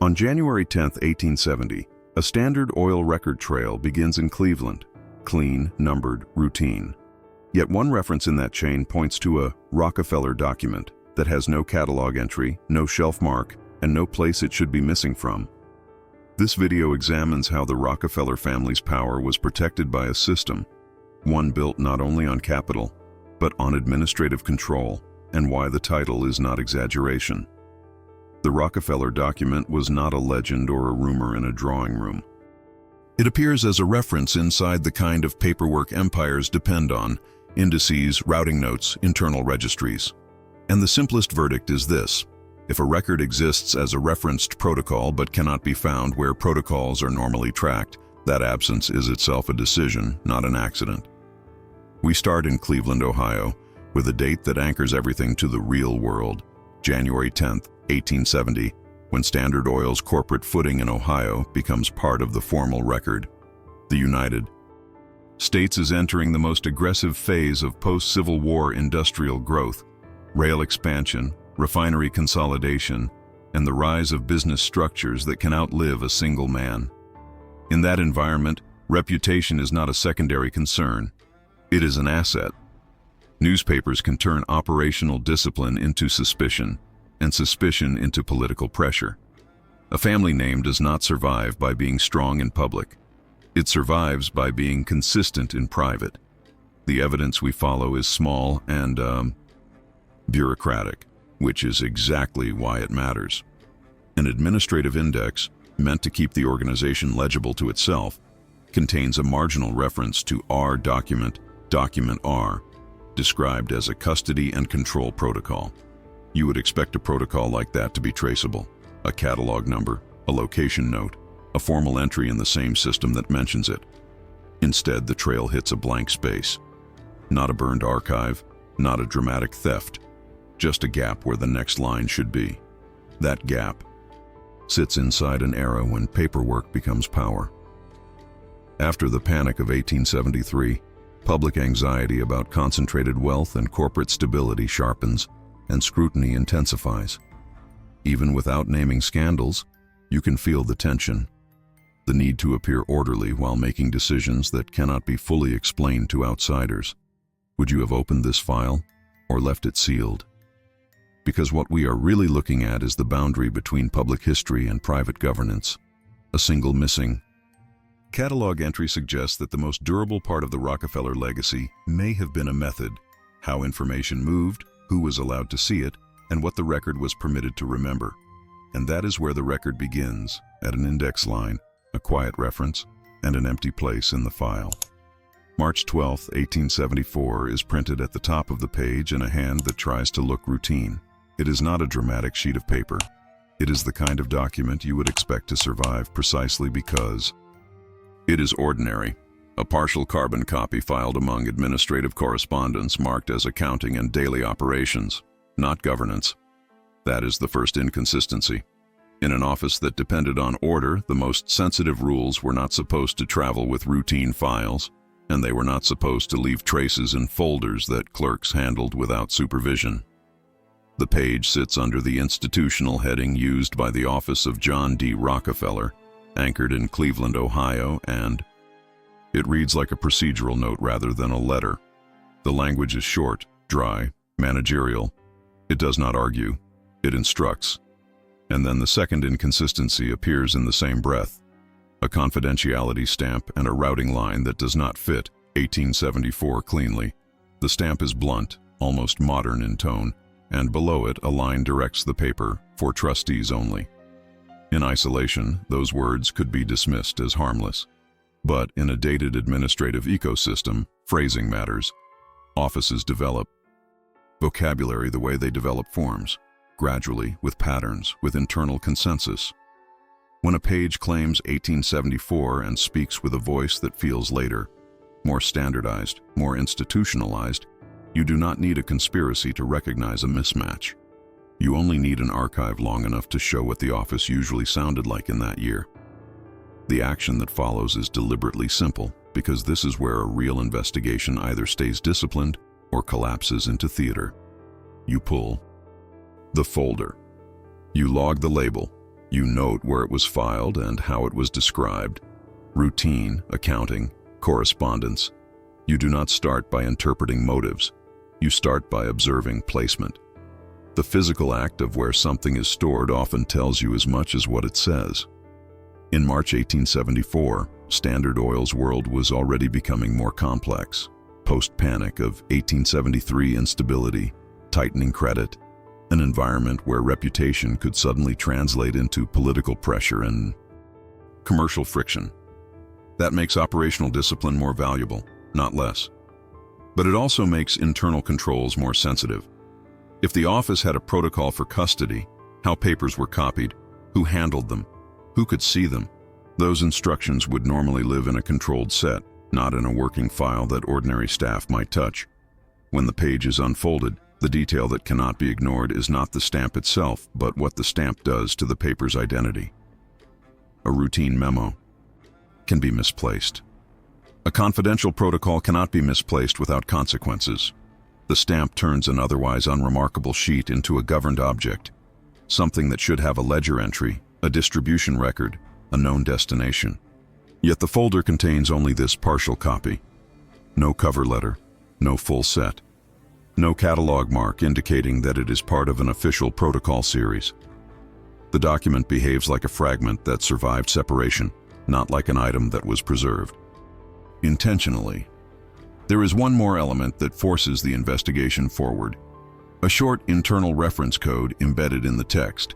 On January 10, 1870, a standard oil record trail begins in Cleveland, clean, numbered, routine. Yet one reference in that chain points to a Rockefeller document that has no catalog entry, no shelf mark, and no place it should be missing from. This video examines how the Rockefeller family's power was protected by a system, one built not only on capital, but on administrative control, and why the title is not exaggeration. The Rockefeller document was not a legend or a rumor in a drawing room. It appears as a reference inside the kind of paperwork empires depend on: indices, routing notes, internal registries. And the simplest verdict is this: if a record exists as a referenced protocol but cannot be found where protocols are normally tracked, that absence is itself a decision, not an accident. We start in Cleveland, Ohio, with a date that anchors everything to the real world, January 10, 1870, when Standard Oil's corporate footing in Ohio becomes part of the formal record. The United States is entering the most aggressive phase of post-Civil War industrial growth, rail expansion, refinery consolidation, and the rise of business structures that can outlive a single man. In that environment, reputation is not a secondary concern. It is an asset. Newspapers can turn operational discipline into suspicion, and suspicion into political pressure. A family name does not survive by being strong in public. It survives by being consistent in private. The evidence we follow is small and bureaucratic, which is exactly why it matters. An administrative index, meant to keep the organization legible to itself, contains a marginal reference to R document, document R, described as a custody and control protocol. You would expect a protocol like that to be traceable: a catalog number, a location note, a formal entry in the same system that mentions it. Instead, the trail hits a blank space. Not a burned archive, not a dramatic theft, just a gap where the next line should be. That gap sits inside an era when paperwork becomes power. After the panic of 1873, public anxiety about concentrated wealth and corporate stability sharpens, and scrutiny intensifies. Even without naming scandals, you can feel the tension, the need to appear orderly while making decisions that cannot be fully explained to outsiders. Would you have opened this file or left it sealed? Because what we are really looking at is the boundary between public history and private governance. A single missing catalog entry suggests that the most durable part of the Rockefeller legacy may have been a method: how information moved, who was allowed to see it, and what the record was permitted to remember. And that is where the record begins, at an index line, a quiet reference, and an empty place in the file. March 12, 1874 is printed at the top of the page in a hand that tries to look routine. It is not a dramatic sheet of paper. It is the kind of document you would expect to survive precisely because it is ordinary. A partial carbon copy filed among administrative correspondence marked as accounting and daily operations, not governance. That is the first inconsistency. In an office that depended on order, the most sensitive rules were not supposed to travel with routine files, and they were not supposed to leave traces in folders that clerks handled without supervision. The page sits under the institutional heading used by the office of John D. Rockefeller, anchored in Cleveland, Ohio, and it reads like a procedural note rather than a letter. The language is short, dry, managerial. It does not argue. It instructs. And then the second inconsistency appears in the same breath: a confidentiality stamp and a routing line that does not fit 1874 cleanly. The stamp is blunt, almost modern in tone, and below it a line directs the paper for trustees only. In isolation, those words could be dismissed as harmless. But in a dated administrative ecosystem, phrasing matters. Offices develop vocabulary the way they develop forms, gradually, with patterns, with internal consensus. When a page claims 1874 and speaks with a voice that feels later, more standardized, more institutionalized, you do not need a conspiracy to recognize a mismatch. You only need an archive long enough to show what the office usually sounded like in that year. The action that follows is deliberately simple, because this is where a real investigation either stays disciplined or collapses into theater. You pull the folder. You log the label. You note where it was filed and how it was described. Routine, accounting, correspondence. You do not start by interpreting motives. You start by observing placement. The physical act of where something is stored often tells you as much as what it says. In March 1874, Standard Oil's world was already becoming more complex. Post-panic of 1873 instability, tightening credit, an environment where reputation could suddenly translate into political pressure and commercial friction. That makes operational discipline more valuable, not less. But it also makes internal controls more sensitive. If the office had a protocol for custody, how papers were copied, who handled them, who could see them, those instructions would normally live in a controlled set, not in a working file that ordinary staff might touch. When the page is unfolded, the detail that cannot be ignored is not the stamp itself, but what the stamp does to the paper's identity. A routine memo can be misplaced. A confidential protocol cannot be misplaced without consequences. The stamp turns an otherwise unremarkable sheet into a governed object, something that should have a ledger entry, a distribution record, a known destination. Yet the folder contains only this partial copy. No cover letter, no full set. No catalog mark indicating that it is part of an official protocol series. The document behaves like a fragment that survived separation, not like an item that was preserved. Intentionally. There is one more element that forces the investigation forward. A short internal reference code embedded in the text.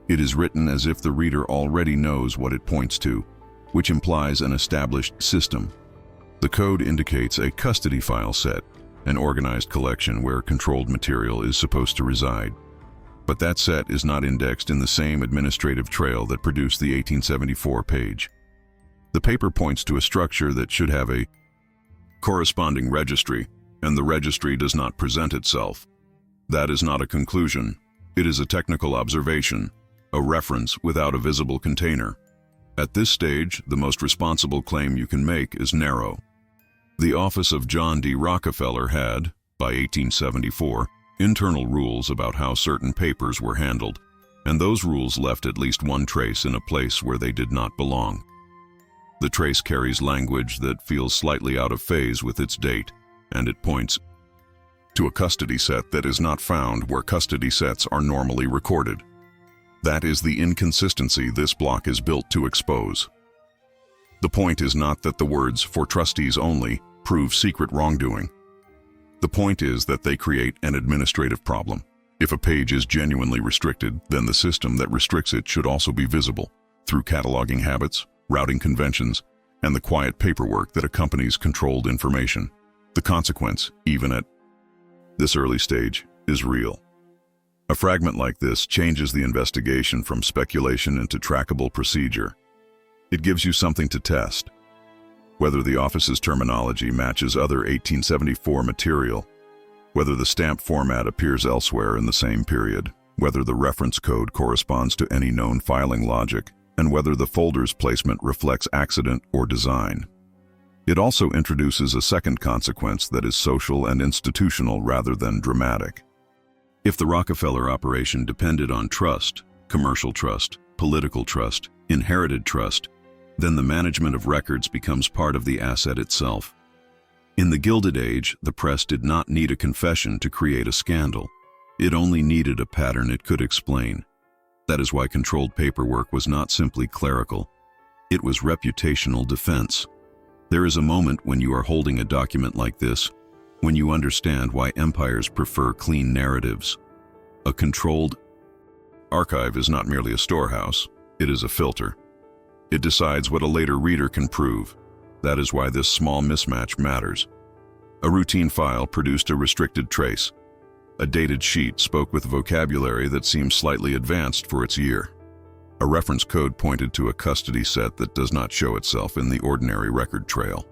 It is written as if the reader already knows what it points to, which implies an established system. The code indicates a custody file set, an organized collection where controlled material is supposed to reside. But that set is not indexed in the same administrative trail that produced the 1874 page. The paper points to a structure that should have a corresponding registry, and the registry does not present itself. That is not a conclusion. It is a technical observation, a reference without a visible container. At this stage, the most responsible claim you can make is narrow. The office of John D. Rockefeller had, by 1874, internal rules about how certain papers were handled, and those rules left at least one trace in a place where they did not belong. The trace carries language that feels slightly out of phase with its date, and it points to a custody set that is not found where custody sets are normally recorded. That is the inconsistency this block is built to expose. The point is not that the words "for trustees only" prove secret wrongdoing. The point is that they create an administrative problem. If a page is genuinely restricted, then the system that restricts it should also be visible through cataloging habits, routing conventions, and the quiet paperwork that accompanies controlled information. The consequence, even at this early stage, is real. A fragment like this changes the investigation from speculation into trackable procedure. It gives you something to test. Whether the office's terminology matches other 1874 material, whether the stamp format appears elsewhere in the same period, whether the reference code corresponds to any known filing logic, and whether the folder's placement reflects accident or design. It also introduces a second consequence that is social and institutional rather than dramatic. If the Rockefeller operation depended on trust, commercial trust, political trust, inherited trust, then the management of records becomes part of the asset itself. In the Gilded Age, the press did not need a confession to create a scandal. It only needed a pattern it could explain. That is why controlled paperwork was not simply clerical. It was reputational defense. There is a moment when you are holding a document like this, when you understand why empires prefer clean narratives. A controlled archive is not merely a storehouse, it is a filter. It decides what a later reader can prove. That is why this small mismatch matters. A routine file produced a restricted trace. A dated sheet spoke with vocabulary that seems slightly advanced for its year. A reference code pointed to a custody set that does not show itself in the ordinary record trail.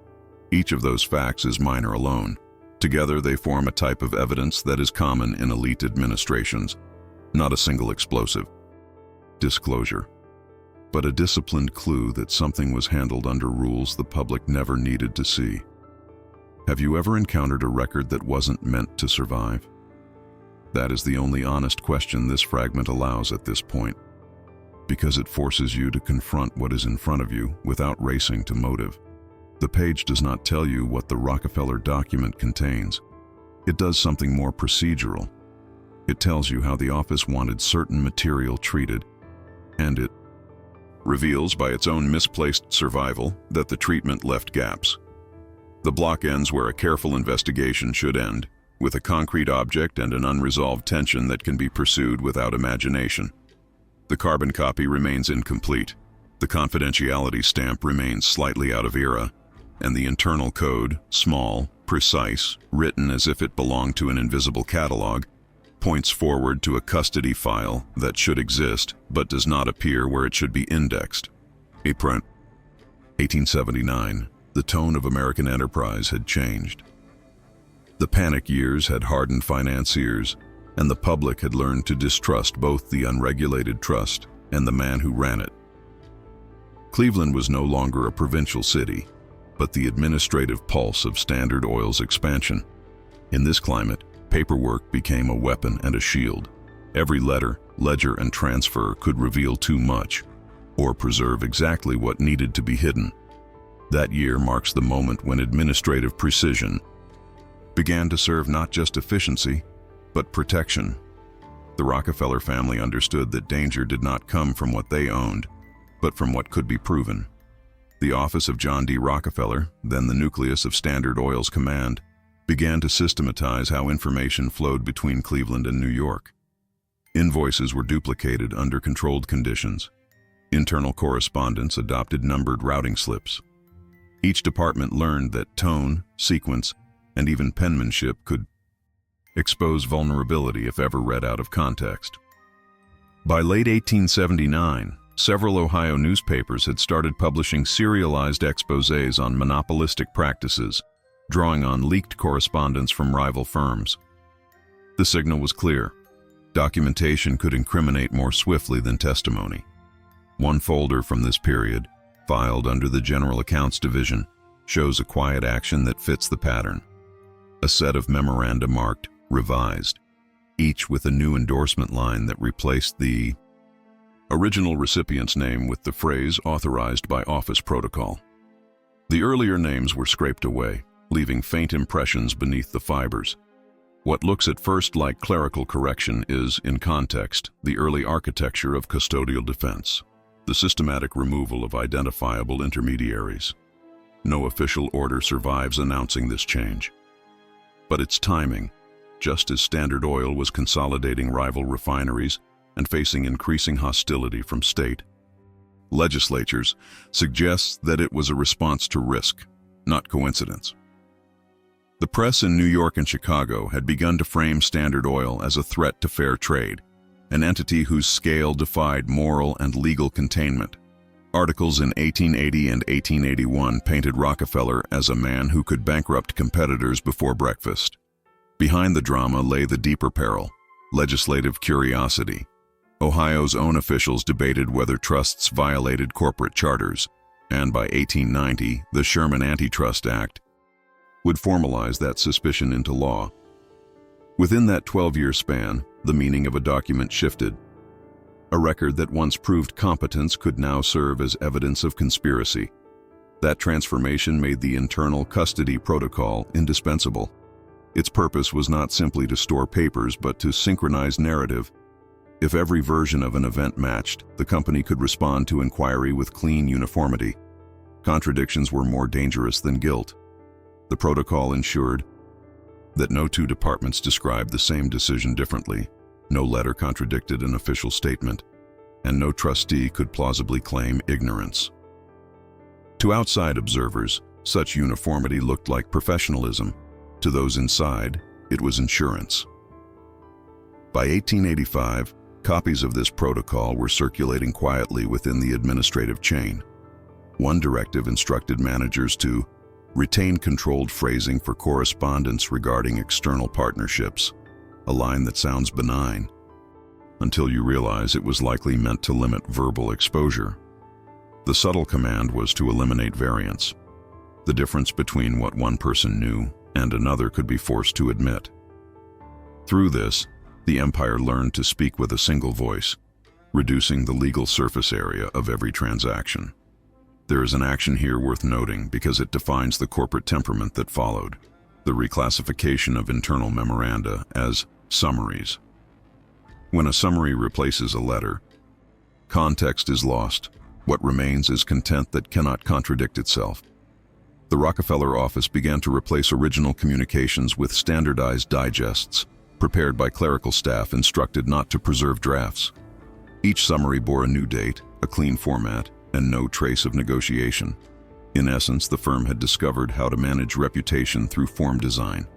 Each of those facts is minor alone. Together they form a type of evidence that is common in elite administrations, not a single explosive disclosure, but a disciplined clue that something was handled under rules the public never needed to see. Have you ever encountered a record that wasn't meant to survive? That is the only honest question this fragment allows at this point. because it forces you to confront what is in front of you without racing to motive. The page does not tell you what the Rockefeller document contains. It does something more procedural. It tells you how the office wanted certain material treated, and it reveals by its own misplaced survival that the treatment left gaps. The block ends where a careful investigation should end, with a concrete object and an unresolved tension that can be pursued without imagination. The carbon copy remains incomplete. The confidentiality stamp remains slightly out of era, and the internal code, small, precise, written as if it belonged to an invisible catalog, points forward to a custody file that should exist but does not appear where it should be indexed. April 1879, the tone of American enterprise had changed. The panic years had hardened financiers, and the public had learned to distrust both the unregulated trust and the man who ran it. Cleveland was no longer a provincial city, but the administrative pulse of Standard Oil's expansion. In this climate, paperwork became a weapon and a shield. Every letter, ledger, and transfer could reveal too much, or preserve exactly what needed to be hidden. That year marks the moment when administrative precision began to serve not just efficiency, but protection. The Rockefeller family understood that danger did not come from what they owned, but from what could be proven. The office of John D. Rockefeller, then the nucleus of Standard Oil's command, began to systematize how information flowed between Cleveland and New York. Invoices were duplicated under controlled conditions. Internal correspondence adopted numbered routing slips. Each department learned that tone, sequence, and even penmanship could expose vulnerability if ever read out of context. By late 1879, several Ohio newspapers had started publishing serialized exposés on monopolistic practices, drawing on leaked correspondence from rival firms. The signal was clear. Documentation could incriminate more swiftly than testimony. One folder from this period, filed under the General Accounts Division, shows a quiet action that fits the pattern. A set of memoranda marked revised, each with a new endorsement line that replaced the original recipient's name with the phrase authorized by office protocol. The earlier names were scraped away, leaving faint impressions beneath the fibers. What looks at first like clerical correction is, in context, the early architecture of custodial defense, the systematic removal of identifiable intermediaries. No official order survives announcing this change. But its timing, just as Standard Oil was consolidating rival refineries and facing increasing hostility from state legislatures, suggests that it was a response to risk, not coincidence. The press in New York and Chicago had begun to frame Standard Oil as a threat to fair trade, an entity whose scale defied moral and legal containment. Articles in 1880 and 1881 painted Rockefeller as a man who could bankrupt competitors before breakfast. Behind the drama lay the deeper peril, legislative curiosity. Ohio's own officials debated whether trusts violated corporate charters, and by 1890, the Sherman Antitrust Act would formalize that suspicion into law. Within that 12-year span, the meaning of a document shifted. A record that once proved competence could now serve as evidence of conspiracy. That transformation made the internal custody protocol indispensable. Its purpose was not simply to store papers, but to synchronize narrative. If every version of an event matched, the company could respond to inquiry with clean uniformity. Contradictions were more dangerous than guilt. The protocol ensured that no two departments described the same decision differently, no letter contradicted an official statement, and no trustee could plausibly claim ignorance. To outside observers, such uniformity looked like professionalism. To those inside, it was insurance. By 1885, copies of this protocol were circulating quietly within the administrative chain. One directive instructed managers to retain controlled phrasing for correspondence regarding external partnerships, a line that sounds benign, until you realize it was likely meant to limit verbal exposure. The subtle command was to eliminate variance, the difference between what one person knew and another could be forced to admit. Through this, the empire learned to speak with a single voice. reducing the legal surface area of every transaction. There is an action here worth noting because it defines the corporate temperament that followed: the reclassification of internal memoranda as summaries. When a summary replaces a letter, context is lost. What remains is content that cannot contradict itself. The Rockefeller office began to replace original communications with standardized digests, prepared by clerical staff instructed not to preserve drafts. Each summary bore a new date, a clean format, and no trace of negotiation. In essence, the firm had discovered how to manage reputation through form design.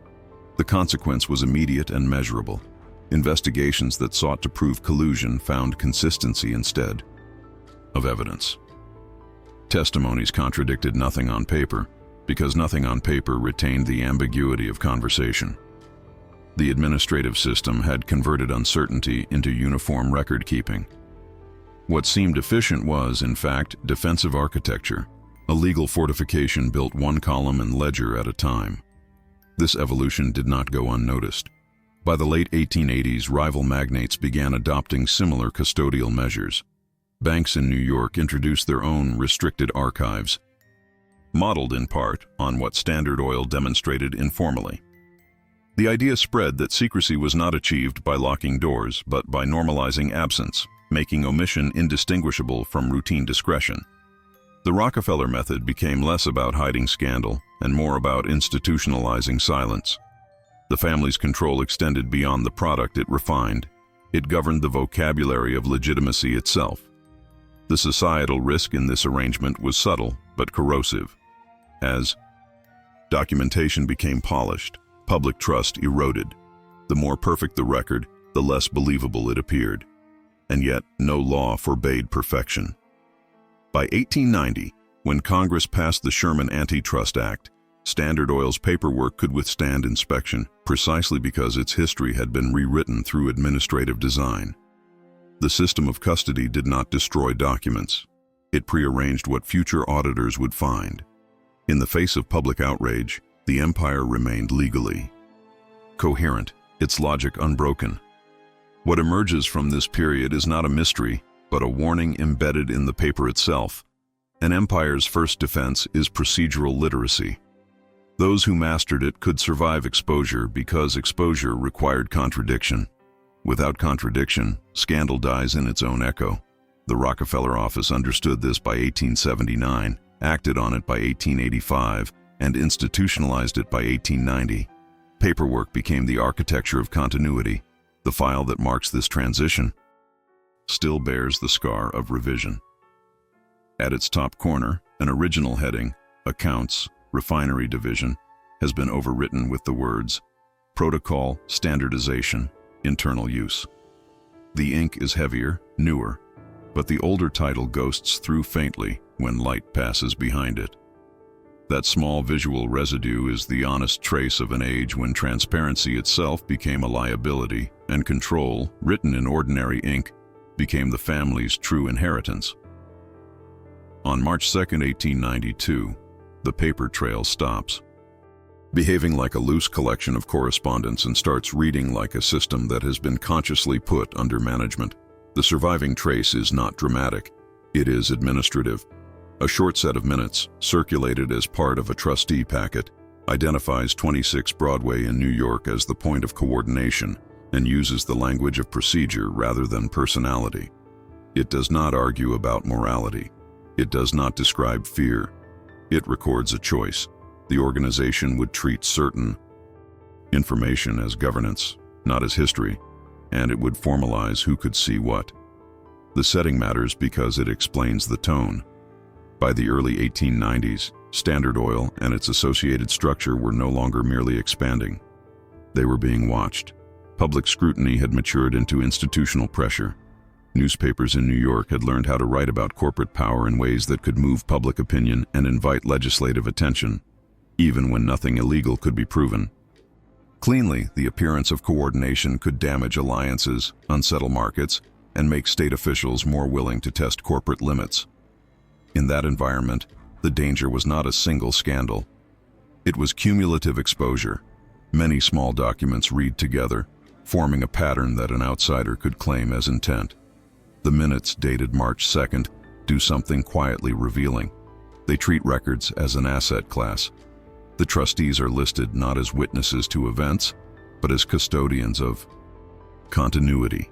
The consequence was immediate and measurable. Investigations that sought to prove collusion found consistency instead of evidence. Testimonies contradicted nothing on paper, because nothing on paper retained the ambiguity of conversation. The administrative system had converted uncertainty into uniform record-keeping. What seemed efficient was, in fact, defensive architecture, a legal fortification built one column and ledger at a time. This evolution did not go unnoticed. By the late 1880s, rival magnates began adopting similar custodial measures. Banks in New York introduced their own restricted archives, modeled in part on what Standard Oil demonstrated informally. The idea spread that secrecy was not achieved by locking doors, but by normalizing absence, making omission indistinguishable from routine discretion. The Rockefeller method became less about hiding scandal and more about institutionalizing silence. The family's control extended beyond the product it refined. It governed the vocabulary of legitimacy itself. The societal risk in this arrangement was subtle but corrosive. As documentation became polished, public trust eroded. The more perfect the record, the less believable it appeared. And yet, no law forbade perfection. By 1890, when Congress passed the Sherman Antitrust Act, Standard Oil's paperwork could withstand inspection precisely because its history had been rewritten through administrative design. The system of custody did not destroy documents. It prearranged what future auditors would find. In the face of public outrage, the empire remained legally coherent, its logic unbroken. What emerges from this period is not a mystery, but a warning embedded in the paper itself. An empire's first defense is procedural literacy. Those who mastered it could survive exposure because exposure required contradiction. Without contradiction, scandal dies in its own echo. The Rockefeller office understood this by 1879, acted on it by 1885, and institutionalized it by 1890. Paperwork became the architecture of continuity. The file that marks this transition still bears the scar of revision. At its top corner, an original heading, Accounts, Refinery Division, has been overwritten with the words, Protocol, Standardization, Internal Use. The ink is heavier, newer, but the older title ghosts through faintly when light passes behind it. That small visual residue is the honest trace of an age when transparency itself became a liability and control, written in ordinary ink, became the family's true inheritance. On March 2, 1892, the paper trail stops, behaving like a loose collection of correspondence and starts reading like a system that has been consciously put under management. The surviving trace is not dramatic. It is administrative. A short set of minutes, circulated as part of a trustee packet, identifies 26 Broadway in New York as the point of coordination and uses the language of procedure rather than personality. It does not argue about morality. It does not describe fear. It records a choice. The organization would treat certain information as governance, not as history, and it would formalize who could see what. The setting matters because it explains the tone. By the early 1890s, Standard Oil and its associated structure were no longer merely expanding. They were being watched. Public scrutiny had matured into institutional pressure. Newspapers in New York had learned how to write about corporate power in ways that could move public opinion and invite legislative attention, even when nothing illegal could be proven. Cleanly, the appearance of coordination could damage alliances, unsettle markets, and make state officials more willing to test corporate limits. In that environment, the danger was not a single scandal. It was cumulative exposure. Many small documents read together, forming a pattern that an outsider could claim as intent. The minutes, dated March 2nd, do something quietly revealing. They treat records as an asset class. The trustees are listed not as witnesses to events, but as custodians of continuity.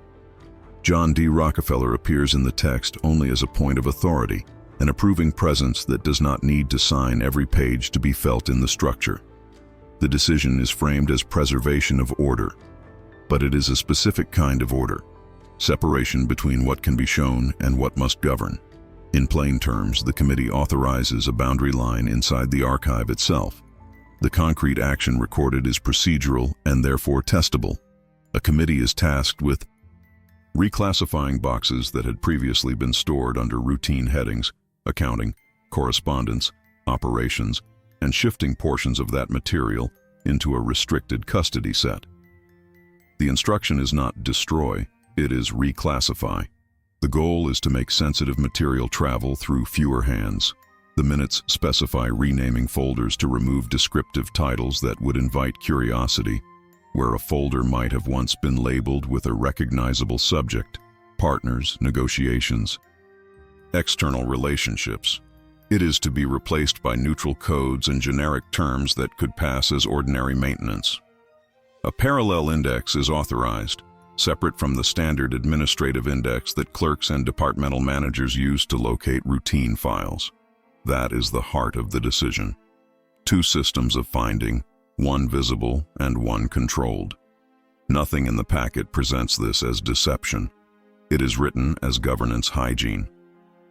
John D. Rockefeller appears in the text only as a point of authority, an approving presence that does not need to sign every page to be felt in the structure. The decision is framed as preservation of order, but it is a specific kind of order, separation between what can be shown and what must govern. In plain terms, the committee authorizes a boundary line inside the archive itself. The concrete action recorded is procedural and therefore testable. A committee is tasked with reclassifying boxes that had previously been stored under routine headings, accounting, correspondence, operations, and shifting portions of that material into a restricted custody set. The instruction is not destroy, it is reclassify. The goal is to make sensitive material travel through fewer hands. The minutes specify renaming folders to remove descriptive titles that would invite curiosity, where a folder might have once been labeled with a recognizable subject: partners, negotiations, external relationships. It is to be replaced by neutral codes and generic terms that could pass as ordinary maintenance. A parallel index is authorized, separate from the standard administrative index that clerks and departmental managers use to locate routine files. That is the heart of the decision. Two systems of finding, one visible and one controlled. Nothing in the packet presents this as deception. It is written as governance hygiene.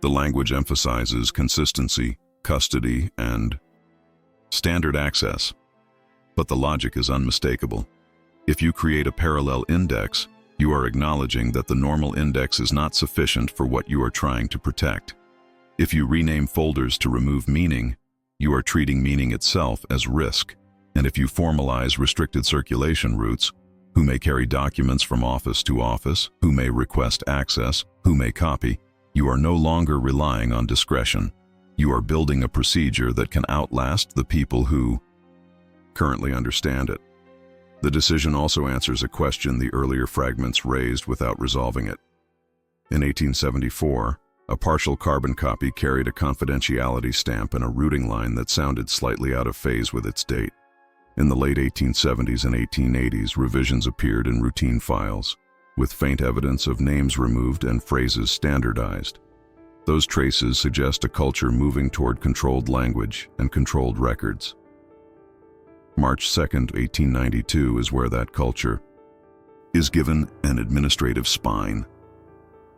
The language emphasizes consistency, custody, and standard access. But the logic is unmistakable. If you create a parallel index, you are acknowledging that the normal index is not sufficient for what you are trying to protect. If you rename folders to remove meaning, you are treating meaning itself as risk. And if you formalize restricted circulation routes, who may carry documents from office to office, who may request access, who may copy, you are no longer relying on discretion. You are building a procedure that can outlast the people who currently understand it. The decision also answers a question the earlier fragments raised without resolving it. In 1874, a partial carbon copy carried a confidentiality stamp and a routing line that sounded slightly out of phase with its date. In the late 1870s and 1880s, revisions appeared in routine files, with faint evidence of names removed and phrases standardized. Those traces suggest a culture moving toward controlled language and controlled records. March 2, 1892 is where that culture is given an administrative spine.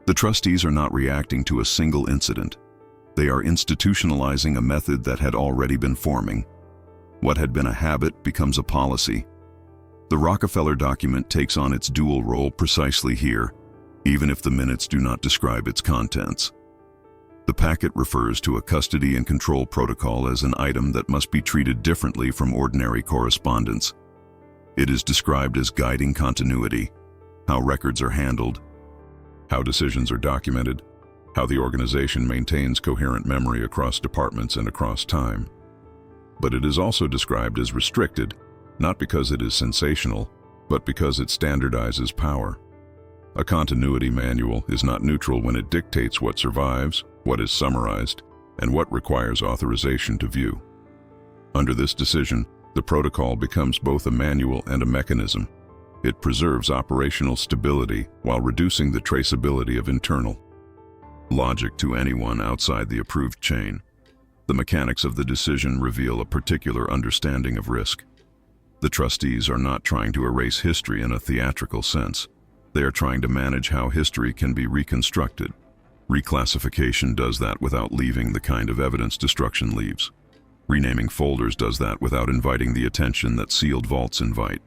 The trustees are not reacting to a single incident. They are institutionalizing a method that had already been forming. What had been a habit becomes a policy. The Rockefeller Document takes on its dual role precisely here, even if the minutes do not describe its contents. The packet refers to a custody and control protocol as an item that must be treated differently from ordinary correspondence. It is described as guiding continuity, how records are handled, how decisions are documented, how the organization maintains coherent memory across departments and across time. But it is also described as restricted, not because it is sensational, but because it standardizes power. A continuity manual is not neutral when it dictates what survives, what is summarized, and what requires authorization to view. Under this decision, the protocol becomes both a manual and a mechanism. It preserves operational stability while reducing the traceability of internal logic to anyone outside the approved chain. The mechanics of the decision reveal a particular understanding of risk. The trustees are not trying to erase history in a theatrical sense. They are trying to manage how history can be reconstructed. Reclassification does that without leaving the kind of evidence destruction leaves. Renaming folders does that without inviting the attention that sealed vaults invite.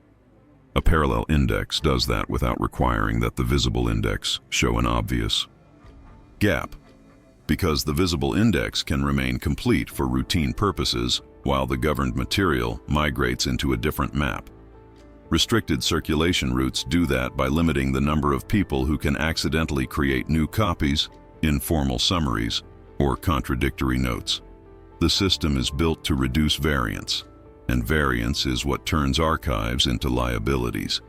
A parallel index does that without requiring that the visible index show an obvious gap, because the visible index can remain complete for routine purposes while the governed material migrates into a different map. Restricted circulation routes do that by limiting the number of people who can accidentally create new copies, informal summaries, or contradictory notes. The system is built to reduce variance, and variance is what turns archives into liabilities.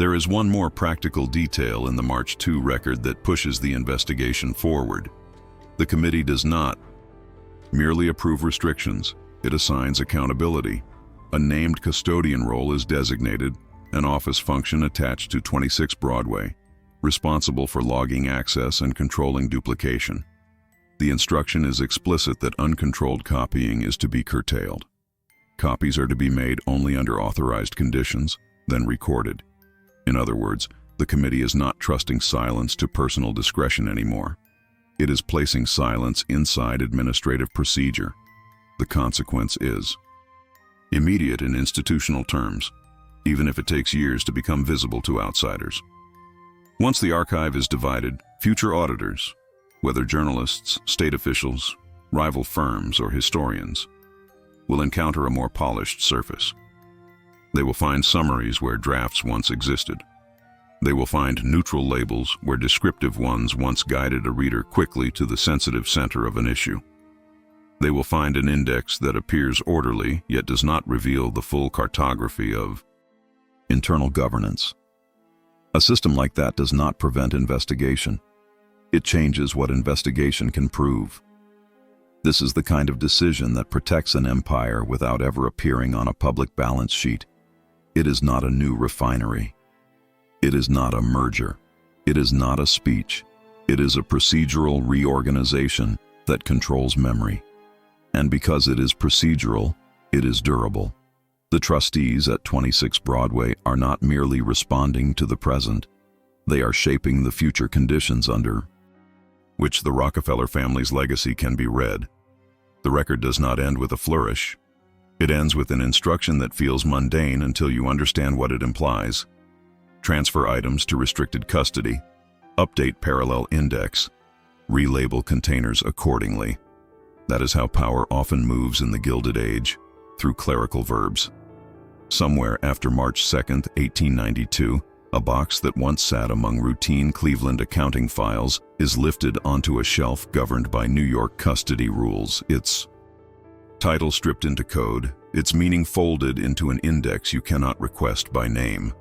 There is one more practical detail in the March 2 record that pushes the investigation forward. The committee does not merely approve restrictions, it assigns accountability. A named custodian role is designated, an office function attached to 26 Broadway, responsible for logging access and controlling duplication. The instruction is explicit that uncontrolled copying is to be curtailed. Copies are to be made only under authorized conditions, then recorded. In other words, the committee is not trusting silence to personal discretion anymore. It is placing silence inside administrative procedure. The consequence is immediate in institutional terms, even if it takes years to become visible to outsiders. Once the archive is divided, future auditors, whether journalists, state officials, rival firms, or historians, will encounter a more polished surface. They will find summaries where drafts once existed. They will find neutral labels where descriptive ones once guided a reader quickly to the sensitive center of an issue. They will find an index that appears orderly yet does not reveal the full cartography of internal governance. A system like that does not prevent investigation. It changes what investigation can prove. This is the kind of decision that protects an empire without ever appearing on a public balance sheet. It is not a new refinery. It is not a merger. It is not a speech. It is a procedural reorganization that controls memory. And because it is procedural, it is durable. The trustees at 26 Broadway are not merely responding to the present. They are shaping the future conditions under which the Rockefeller family's legacy can be read. The record does not end with a flourish. It ends with an instruction that feels mundane until you understand what it implies. Transfer items to restricted custody, update parallel index, relabel containers accordingly. That is how power often moves in the Gilded Age, through clerical verbs. Somewhere after March 2, 1892, a box that once sat among routine Cleveland accounting files is lifted onto a shelf governed by New York custody rules. Its title stripped into code, its meaning folded into an index you cannot request by name.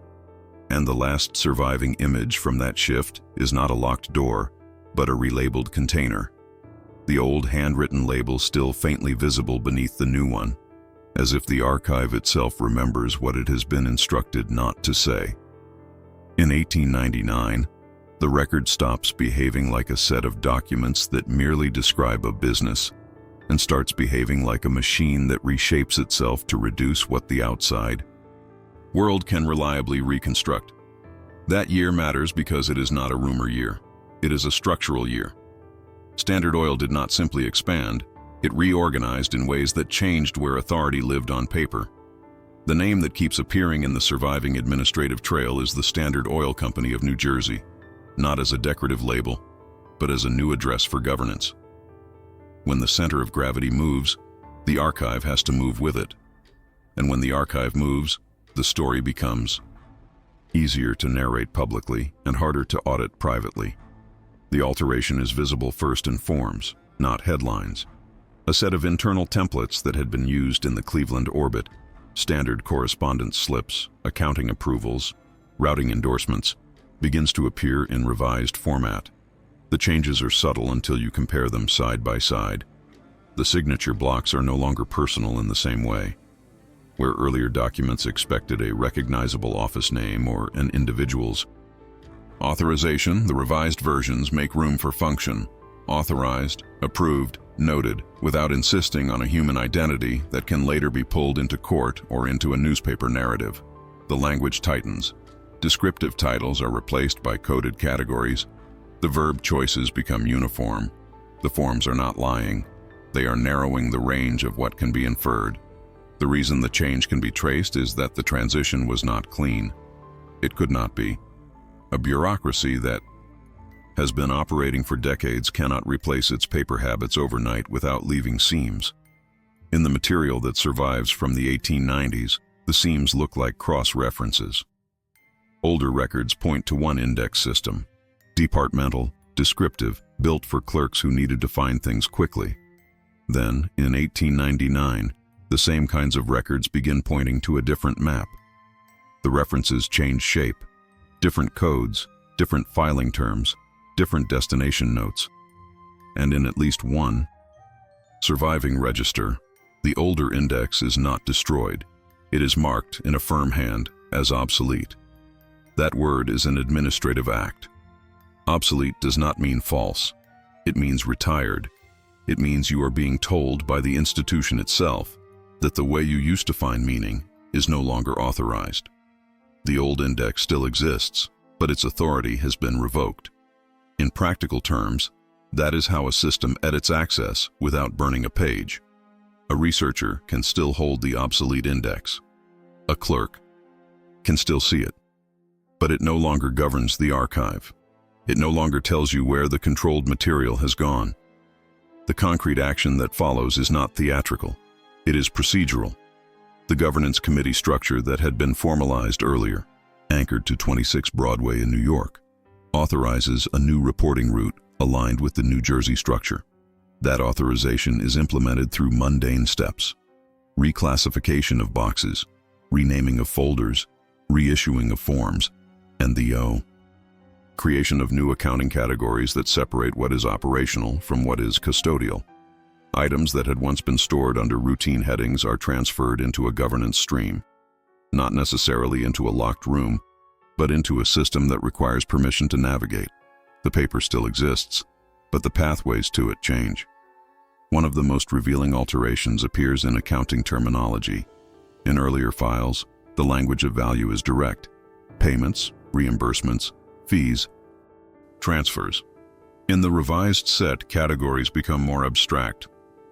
And the last surviving image from that shift is not a locked door, but a relabeled container. The old handwritten label still faintly visible beneath the new one, as if the archive itself remembers what it has been instructed not to say. In 1899, the record stops behaving like a set of documents that merely describe a business and starts behaving like a machine that reshapes itself to reduce what the outside world can reliably reconstruct. That year matters because it is not a rumor year. It is a structural year. Standard Oil did not simply expand, it reorganized in ways that changed where authority lived on paper. The name that keeps appearing in the surviving administrative trail is the Standard Oil Company of New Jersey, not as a decorative label, but as a new address for governance. When the center of gravity moves, the archive has to move with it. And when the archive moves, the story becomes easier to narrate publicly and harder to audit privately. The alteration is visible first in forms, not headlines. A set of internal templates that had been used in the Cleveland orbit, standard correspondence slips, accounting approvals, routing endorsements, begins to appear in revised format. The changes are subtle until you compare them side by side. The signature blocks are no longer personal in the same way. Where earlier documents expected a recognizable office name or an individual's authorization, the revised versions make room for function, authorized, approved, noted, without insisting on a human identity that can later be pulled into court or into a newspaper narrative. The language tightens. Descriptive titles are replaced by coded categories. The verb choices become uniform. The forms are not lying. They are narrowing the range of what can be inferred. The reason the change can be traced is that the transition was not clean. It could not be. A bureaucracy that has been operating for decades cannot replace its paper habits overnight without leaving seams. In the material that survives from the 1890s, the seams look like cross-references. Older records point to one index system, departmental, descriptive, built for clerks who needed to find things quickly. Then, in 1899, the same kinds of records begin pointing to a different map. The references change shape. different codes, different filing terms, different destination notes. And in at least one surviving register, the older index is not destroyed. It is marked in a firm hand as obsolete. That word is an administrative act. Obsolete does not mean false. It means retired. It means you are being told by the institution itself that the way you used to find meaning is no longer authorized. The old index still exists, but its authority has been revoked. In practical terms, that is how a system edits access without burning a page. A researcher can still hold the obsolete index. A clerk can still see it, but it no longer governs the archive. It no longer tells you where the controlled material has gone. The concrete action that follows is not theatrical. It is procedural. The governance committee structure that had been formalized earlier, anchored to 26 Broadway in New York, authorizes a new reporting route aligned with the New Jersey structure. That authorization is implemented through mundane steps: reclassification of boxes, renaming of folders, reissuing of forms, and the creation of new accounting categories that separate what is operational from what is custodial. Items that had once been stored under routine headings are transferred into a governance stream, not necessarily into a locked room, but into a system that requires permission to navigate. The paper still exists, but the pathways to it change. One of the most revealing alterations appears in accounting terminology. In earlier files, the language of value is direct: payments, reimbursements, fees, transfers. In the revised set, categories become more abstract.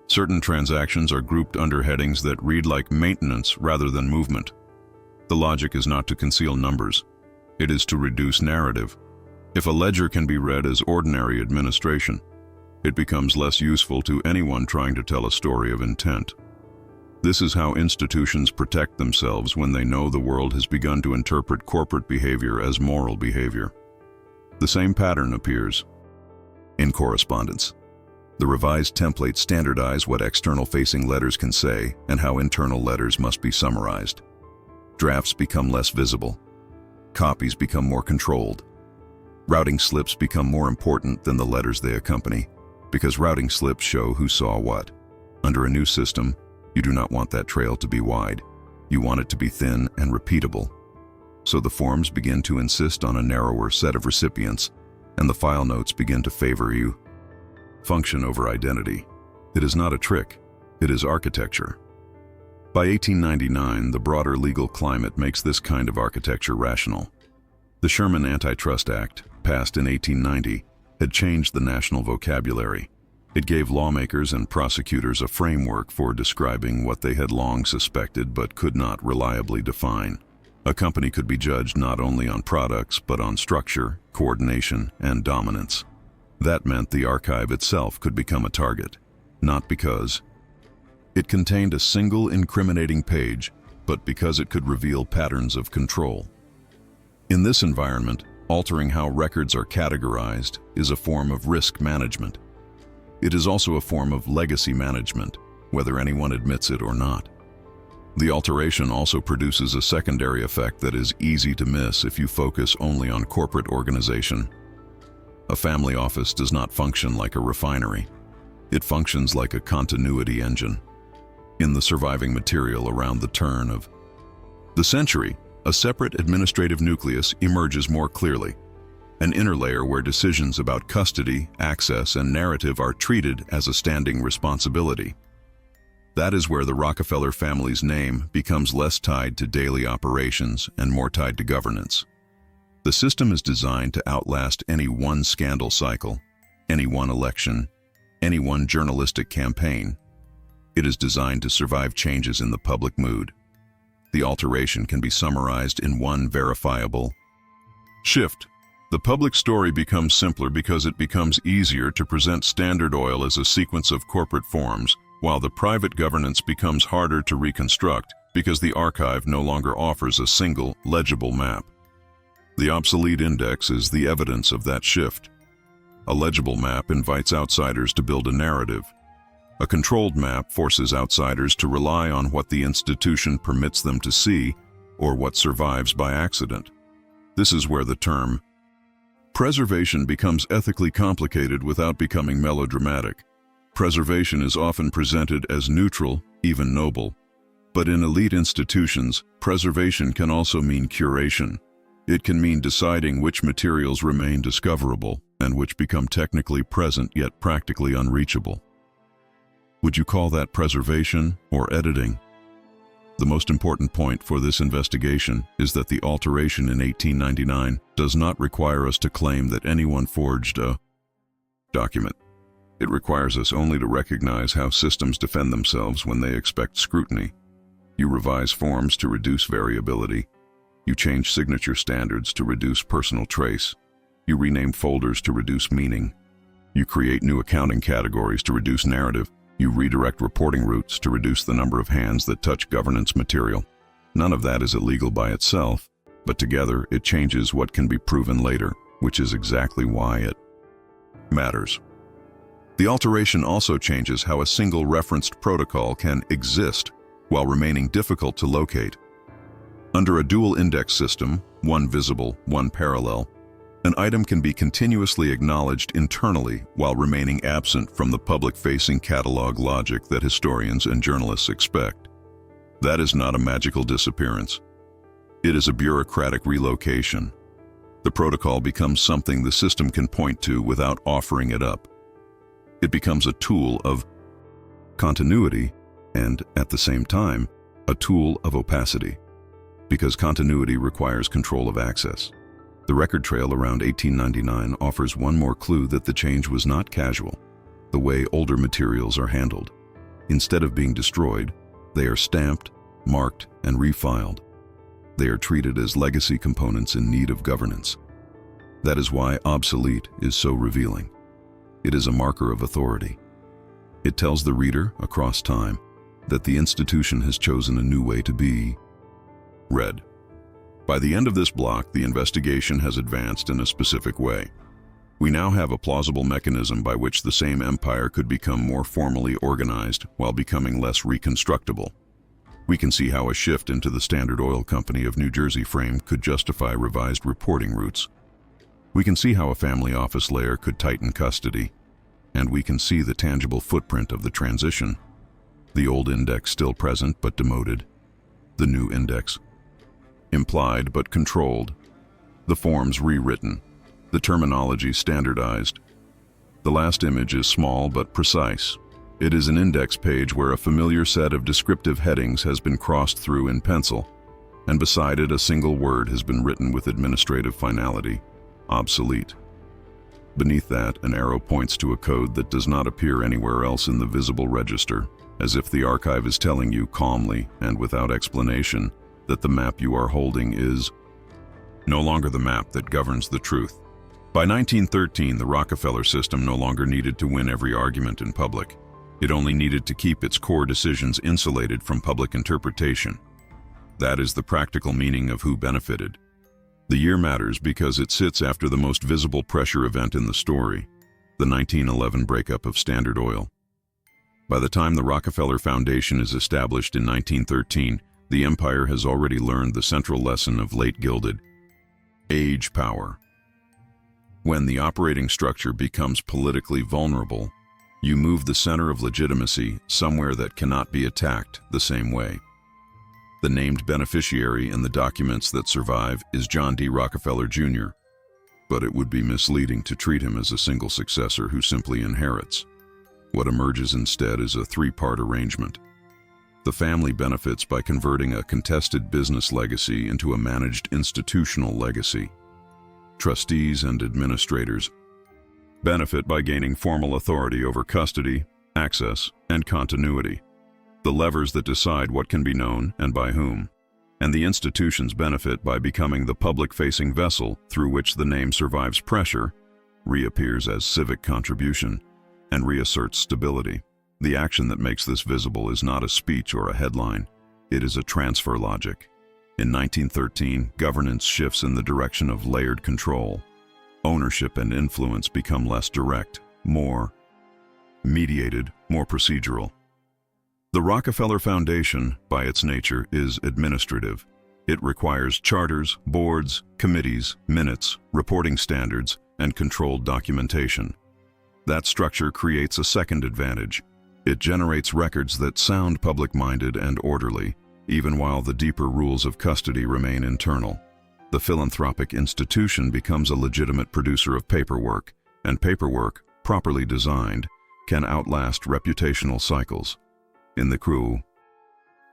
Certain transactions are grouped under headings that read like maintenance rather than movement. The logic is not to conceal numbers. It is to reduce narrative. If a ledger can be read as ordinary administration, it becomes less useful to anyone trying to tell a story of intent. This is how institutions protect themselves when they know the world has begun to interpret corporate behavior as moral behavior. The same pattern appears in correspondence. The revised templates standardize what external-facing letters can say and how internal letters must be summarized. Drafts become less visible. Copies become more controlled. Routing slips become more important than the letters they accompany, because routing slips show who saw what. Under a new system, you do not want that trail to be wide. You want it to be thin and repeatable. So the forms begin to insist on a narrower set of recipients, and the file notes begin to favor you. Function over identity. It is not a trick, it is architecture. By 1899, the broader legal climate makes this kind of architecture rational. The Sherman Antitrust Act, passed in 1890, had changed the national vocabulary. It gave lawmakers and prosecutors a framework for describing what they had long suspected but could not reliably define. A company could be judged not only on products but on structure, coordination, and dominance. That meant the archive itself could become a target, not because it contained a single incriminating page, but because it could reveal patterns of control. In this environment, altering how records are categorized is a form of risk management. It is also a form of legacy management, whether anyone admits it or not. The alteration also produces a secondary effect that is easy to miss if you focus only on corporate organization. A family office does not function like a refinery. It functions like a continuity engine. In the surviving material around the turn of the century, a separate administrative nucleus emerges more clearly, an inner layer where decisions about custody, access, and narrative are treated as a standing responsibility. That is where the Rockefeller family's name becomes less tied to daily operations and more tied to governance. The system is designed to outlast any one scandal cycle, any one election, any one journalistic campaign. It is designed to survive changes in the public mood. The alteration can be summarized in one verifiable shift. The public story becomes simpler because it becomes easier to present Standard Oil as a sequence of corporate forms, while the private governance becomes harder to reconstruct because the archive no longer offers a single, legible map. The obsolete index is the evidence of that shift. A legible map invites outsiders to build a narrative. A controlled map forces outsiders to rely on what the institution permits them to see or what survives by accident. This is where the term preservation becomes ethically complicated without becoming melodramatic. Preservation is often presented as neutral, even noble. But in elite institutions, preservation can also mean curation. It can mean deciding which materials remain discoverable and which become technically present yet practically unreachable. Would you call that preservation or editing? The most important point for this investigation is that the alteration in 1899 does not require us to claim that anyone forged a document. It requires us only to recognize how systems defend themselves when they expect scrutiny. You revise forms to reduce variability. You change signature standards to reduce personal trace. You rename folders to reduce meaning. You create new accounting categories to reduce narrative. You redirect reporting routes to reduce the number of hands that touch governance material. None of that is illegal by itself, but together it changes what can be proven later, which is exactly why it matters. The alteration also changes how a single referenced protocol can exist while remaining difficult to locate. Under a dual index system, one visible, one parallel, an item can be continuously acknowledged internally while remaining absent from the public-facing catalog logic that historians and journalists expect. That is not a magical disappearance. It is a bureaucratic relocation. The protocol becomes something the system can point to without offering it up. It becomes a tool of continuity and, at the same time, a tool of opacity, because continuity requires control of access. The record trail around 1899 offers one more clue that the change was not casual. The way older materials are handled. Instead of being destroyed, they are stamped, marked, and refiled. They are treated as legacy components in need of governance. That is why obsolete is so revealing. It is a marker of authority. It tells the reader, across time, that the institution has chosen a new way to be read. By the end of this block, the investigation has advanced in a specific way. We now have a plausible mechanism by which the same empire could become more formally organized while becoming less reconstructible. We can see how a shift into the Standard Oil Company of New Jersey frame could justify revised reporting routes. We can see how a family office layer could tighten custody, and we can see the tangible footprint of the transition. The old index still present but demoted. The new index implied but controlled. The forms rewritten. The terminology standardized. The last image is small but precise. It is an index page where a familiar set of descriptive headings has been crossed through in pencil, and beside it a single word has been written with administrative finality: obsolete. Beneath that, an arrow points to a code that does not appear anywhere else in the visible register, as if the archive is telling you calmly and without explanation that the map you are holding is no longer the map that governs the truth. By 1913, the Rockefeller system no longer needed to win every argument in public. It only needed to keep its core decisions insulated from public interpretation. That is the practical meaning of who benefited. The year matters because it sits after the most visible pressure event in the story, the 1911 breakup of Standard Oil. By the time the Rockefeller Foundation is established in 1913, the empire has already learned the central lesson of late Gilded Age power. When the operating structure becomes politically vulnerable, you move the center of legitimacy somewhere that cannot be attacked the same way. The named beneficiary in the documents that survive is John D. Rockefeller Jr., but it would be misleading to treat him as a single successor who simply inherits. What emerges instead is a three-part arrangement. The family benefits by converting a contested business legacy into a managed institutional legacy. Trustees and administrators benefit by gaining formal authority over custody, access, and continuity, the levers that decide what can be known and by whom. And the institutions benefit by becoming the public-facing vessel through which the name survives pressure, reappears as civic contribution, and reasserts stability. The action that makes this visible is not a speech or a headline. It is a transfer logic. In 1913, governance shifts in the direction of layered control. Ownership and influence become less direct, more mediated, more procedural. The Rockefeller Foundation, by its nature, is administrative. It requires charters, boards, committees, minutes, reporting standards, and controlled documentation. That structure creates a second advantage. It generates records that sound public-minded and orderly, even while the deeper rules of custody remain internal. The philanthropic institution becomes a legitimate producer of paperwork, and paperwork, properly designed, can outlast reputational cycles. In the crew,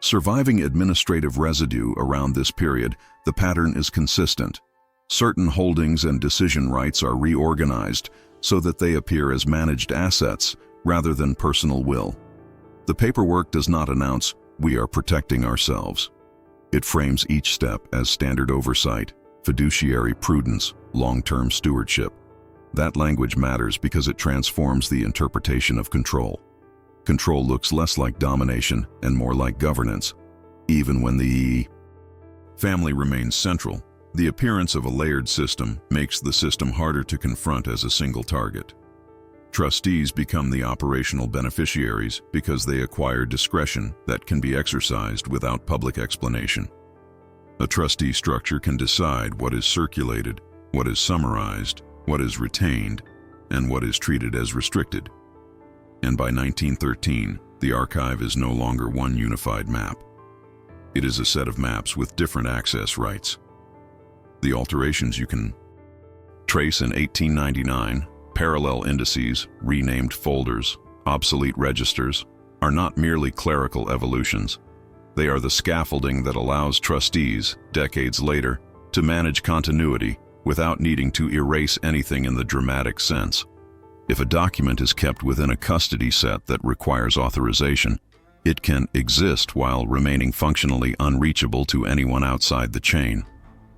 surviving administrative residue around this period, the pattern is consistent. Certain holdings and decision rights are reorganized so that they appear as managed assets rather than personal will. The paperwork does not announce, "We are protecting ourselves." It frames each step as standard oversight, fiduciary prudence, long-term stewardship. That language matters because it transforms the interpretation of control. Control looks less like domination and more like governance. Even when the family remains central, the appearance of a layered system makes the system harder to confront as a single target. Trustees become the operational beneficiaries because they acquire discretion that can be exercised without public explanation. A trustee structure can decide what is circulated, what is summarized, what is retained, and what is treated as restricted. And by 1913, the archive is no longer one unified map. It is a set of maps with different access rights. The alterations you can trace in 1899, parallel indices, renamed folders, obsolete registers, are not merely clerical evolutions. They are the scaffolding that allows trustees, decades later, to manage continuity without needing to erase anything in the dramatic sense. If a document is kept within a custody set that requires authorization, it can exist while remaining functionally unreachable to anyone outside the chain.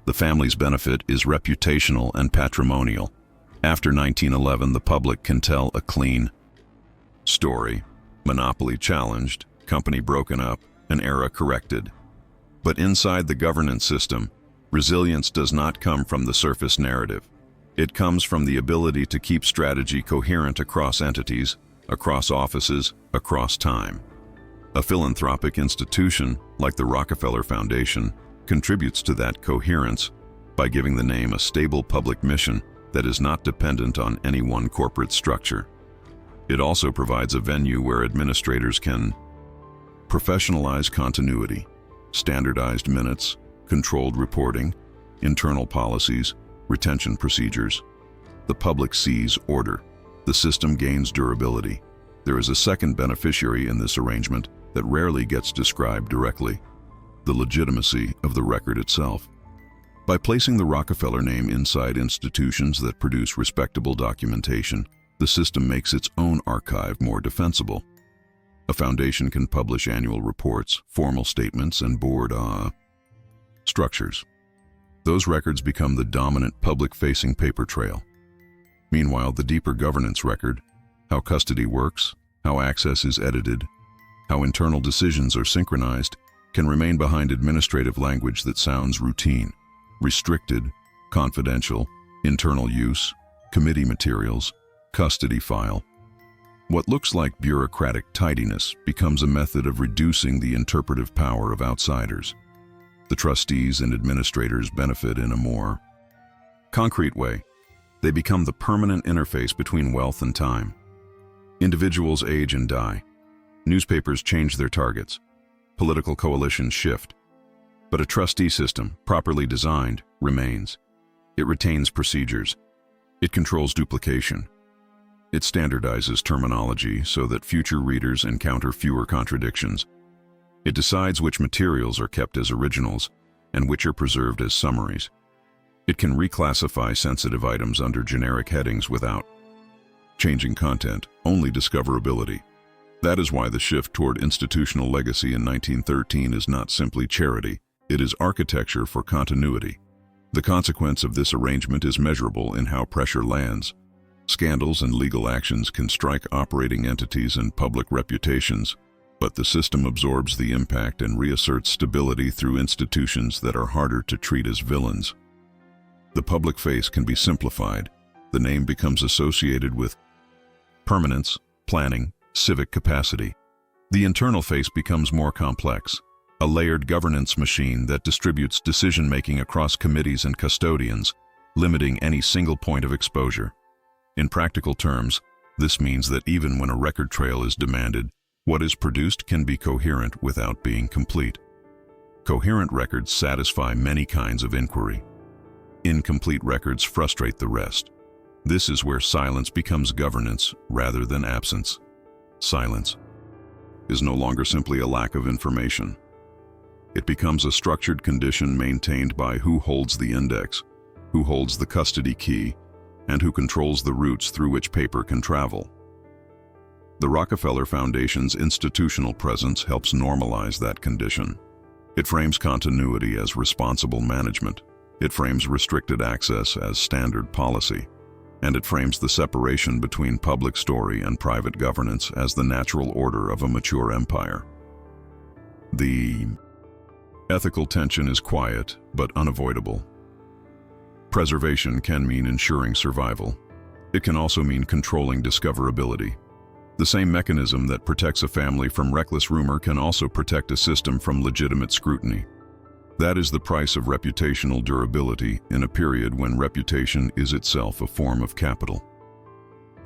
The family's benefit is reputational and patrimonial. After 1911, the public can tell a clean story: monopoly challenged, company broken up, an era corrected. But inside the governance system, resilience does not come from the surface narrative. It comes from the ability to keep strategy coherent across entities, across offices, across time. A philanthropic institution, like the Rockefeller Foundation, contributes to that coherence by giving the name a stable public mission that is not dependent on any one corporate structure. It also provides a venue where administrators can professionalize continuity, standardized minutes, controlled reporting, internal policies, retention procedures. The public sees order. The system gains durability. There is a second beneficiary in this arrangement that rarely gets described directly: the legitimacy of the record itself. By placing the Rockefeller name inside institutions that produce respectable documentation, the system makes its own archive more defensible. A foundation can publish annual reports, formal statements, and board structures. Those records become the dominant public-facing paper trail. Meanwhile, the deeper governance record, how custody works, how access is edited, how internal decisions are synchronized, can remain behind administrative language that sounds routine: restricted, confidential, internal use, committee materials, custody file. What looks like bureaucratic tidiness becomes a method of reducing the interpretive power of outsiders. The trustees and administrators benefit in a more concrete way. They become the permanent interface between wealth and time. Individuals age and die. Newspapers change their targets. Political coalitions shift. But a trustee system, properly designed, remains. It retains procedures. It controls duplication. It standardizes terminology so that future readers encounter fewer contradictions. It decides which materials are kept as originals and which are preserved as summaries. It can reclassify sensitive items under generic headings without changing content, only discoverability. That is why the shift toward institutional legacy in 1913 is not simply charity. It is architecture for continuity. The consequence of this arrangement is measurable in how pressure lands. Scandals and legal actions can strike operating entities and public reputations, but the system absorbs the impact and reasserts stability through institutions that are harder to treat as villains. The public face can be simplified. The name becomes associated with permanence, planning, civic capacity. The internal face becomes more complex. a layered governance machine that distributes decision-making across committees and custodians, limiting any single point of exposure. In practical terms, this means that even when a record trail is demanded, what is produced can be coherent without being complete. Coherent records satisfy many kinds of inquiry. Incomplete records frustrate the rest. This is where silence becomes governance rather than absence. Silence is no longer simply a lack of information. It becomes a structured condition maintained by who holds the index, who holds the custody key, and who controls the routes through which paper can travel. The Rockefeller Foundation's institutional presence helps normalize that condition. It frames continuity as responsible management. It frames restricted access as standard policy. And it frames the separation between public story and private governance as the natural order of a mature empire. The ethical tension is quiet but unavoidable. Preservation can mean ensuring survival. It can also mean controlling discoverability. The same mechanism that protects a family from reckless rumor can also protect a system from legitimate scrutiny. That is the price of reputational durability in a period when reputation is itself a form of capital.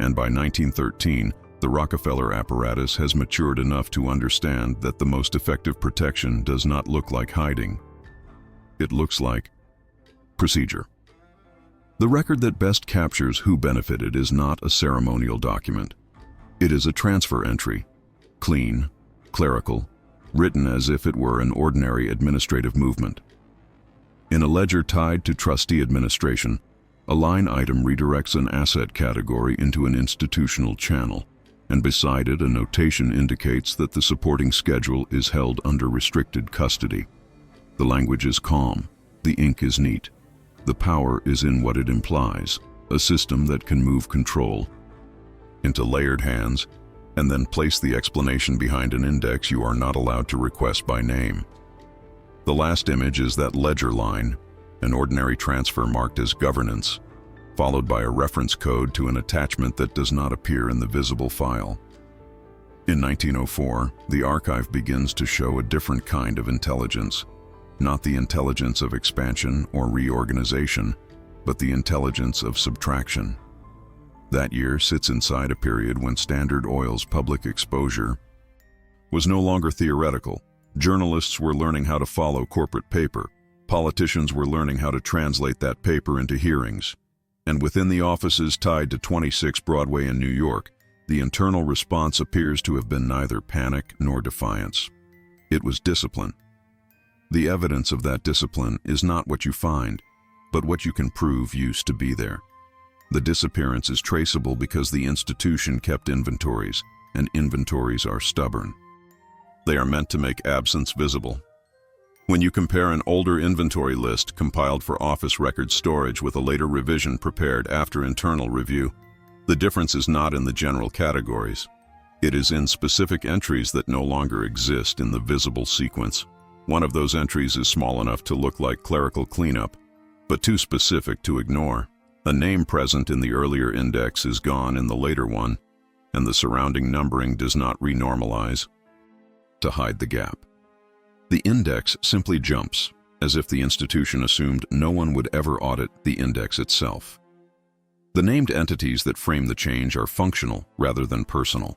And by 1913, the Rockefeller apparatus has matured enough to understand that the most effective protection does not look like hiding. It looks like procedure. The record that best captures who benefited is not a ceremonial document. It is a transfer entry, clean, clerical, written as if it were an ordinary administrative movement. In a ledger tied to trustee administration, a line item redirects an asset category into an institutional channel, and beside it a notation indicates that the supporting schedule is held under restricted custody. The language is calm, the ink is neat. The power is in what it implies, a system that can move control into layered hands and then place the explanation behind an index you are not allowed to request by name. The last image is that ledger line, an ordinary transfer marked as governance, followed by a reference code to an attachment that does not appear in the visible file. In 1904, the archive begins to show a different kind of intelligence, not the intelligence of expansion or reorganization, but the intelligence of subtraction. That year sits inside a period when Standard Oil's public exposure was no longer theoretical. Journalists were learning how to follow corporate paper. Politicians were learning how to translate that paper into hearings. And within the offices tied to 26 Broadway in New York, the internal response appears to have been neither panic nor defiance. It was discipline. The evidence of that discipline is not what you find, but what you can prove used to be there. The disappearance is traceable because the institution kept inventories, and inventories are stubborn. They are meant to make absence visible. When you compare an older inventory list compiled for office record storage with a later revision prepared after internal review, the difference is not in the general categories. It is in specific entries that no longer exist in the visible sequence. One of those entries is small enough to look like clerical cleanup, but too specific to ignore. A name present in the earlier index is gone in the later one, and the surrounding numbering does not renormalize to hide the gap. The index simply jumps, as if the institution assumed no one would ever audit the index itself. The named entities that frame the change are functional rather than personal.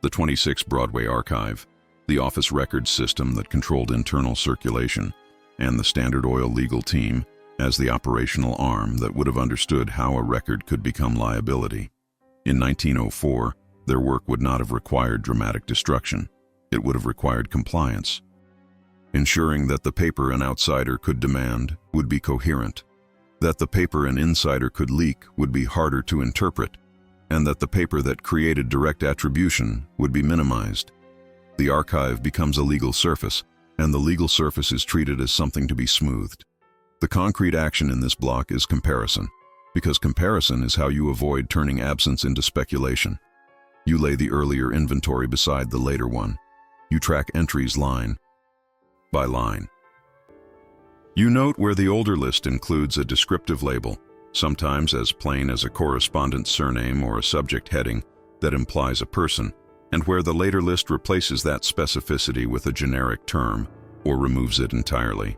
The 26 Broadway archive, the office records system that controlled internal circulation, and the Standard Oil legal team as the operational arm that would have understood how a record could become liability. In 1904, their work would not have required dramatic destruction. It would have required compliance. Ensuring that the paper an outsider could demand would be coherent, that the paper an insider could leak would be harder to interpret, and that the paper that created direct attribution would be minimized. The archive becomes a legal surface, and the legal surface is treated as something to be smoothed. The concrete action in this block is comparison, because comparison is how you avoid turning absence into speculation. You lay the earlier inventory beside the later one. You track entries line by line. You note where the older list includes a descriptive label, sometimes as plain as a correspondent's surname or a subject heading that implies a person, and where the later list replaces that specificity with a generic term, or removes it entirely.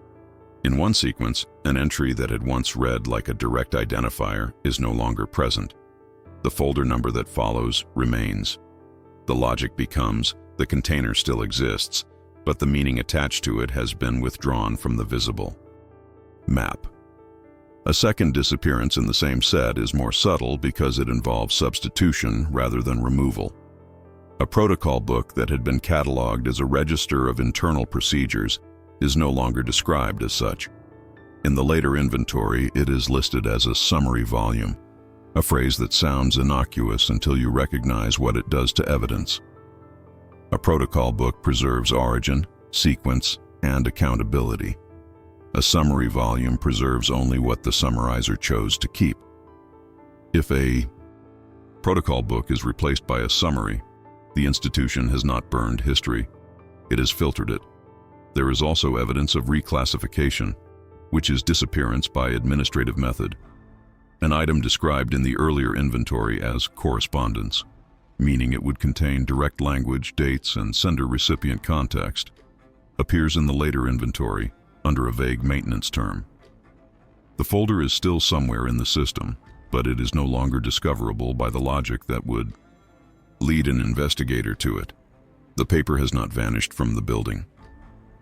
In one sequence, an entry that had once read like a direct identifier is no longer present. The folder number that follows remains. The logic becomes, the container still exists, but the meaning attached to it has been withdrawn from the visible map. A second disappearance in the same set is more subtle because it involves substitution rather than removal. A protocol book that had been cataloged as a register of internal procedures is no longer described as such. In the later inventory, it is listed as a summary volume, a phrase that sounds innocuous until you recognize what it does to evidence. A protocol book preserves origin, sequence, and accountability. A summary volume preserves only what the summarizer chose to keep. If a protocol book is replaced by a summary, the institution has not burned history. It has filtered it. There is also evidence of reclassification, which is disappearance by administrative method. An item described in the earlier inventory as correspondence, meaning it would contain direct language, dates, and sender-recipient context, appears in the later inventory under a vague maintenance term. The folder is still somewhere in the system, but it is no longer discoverable by the logic that would lead an investigator to it. The paper has not vanished from the building.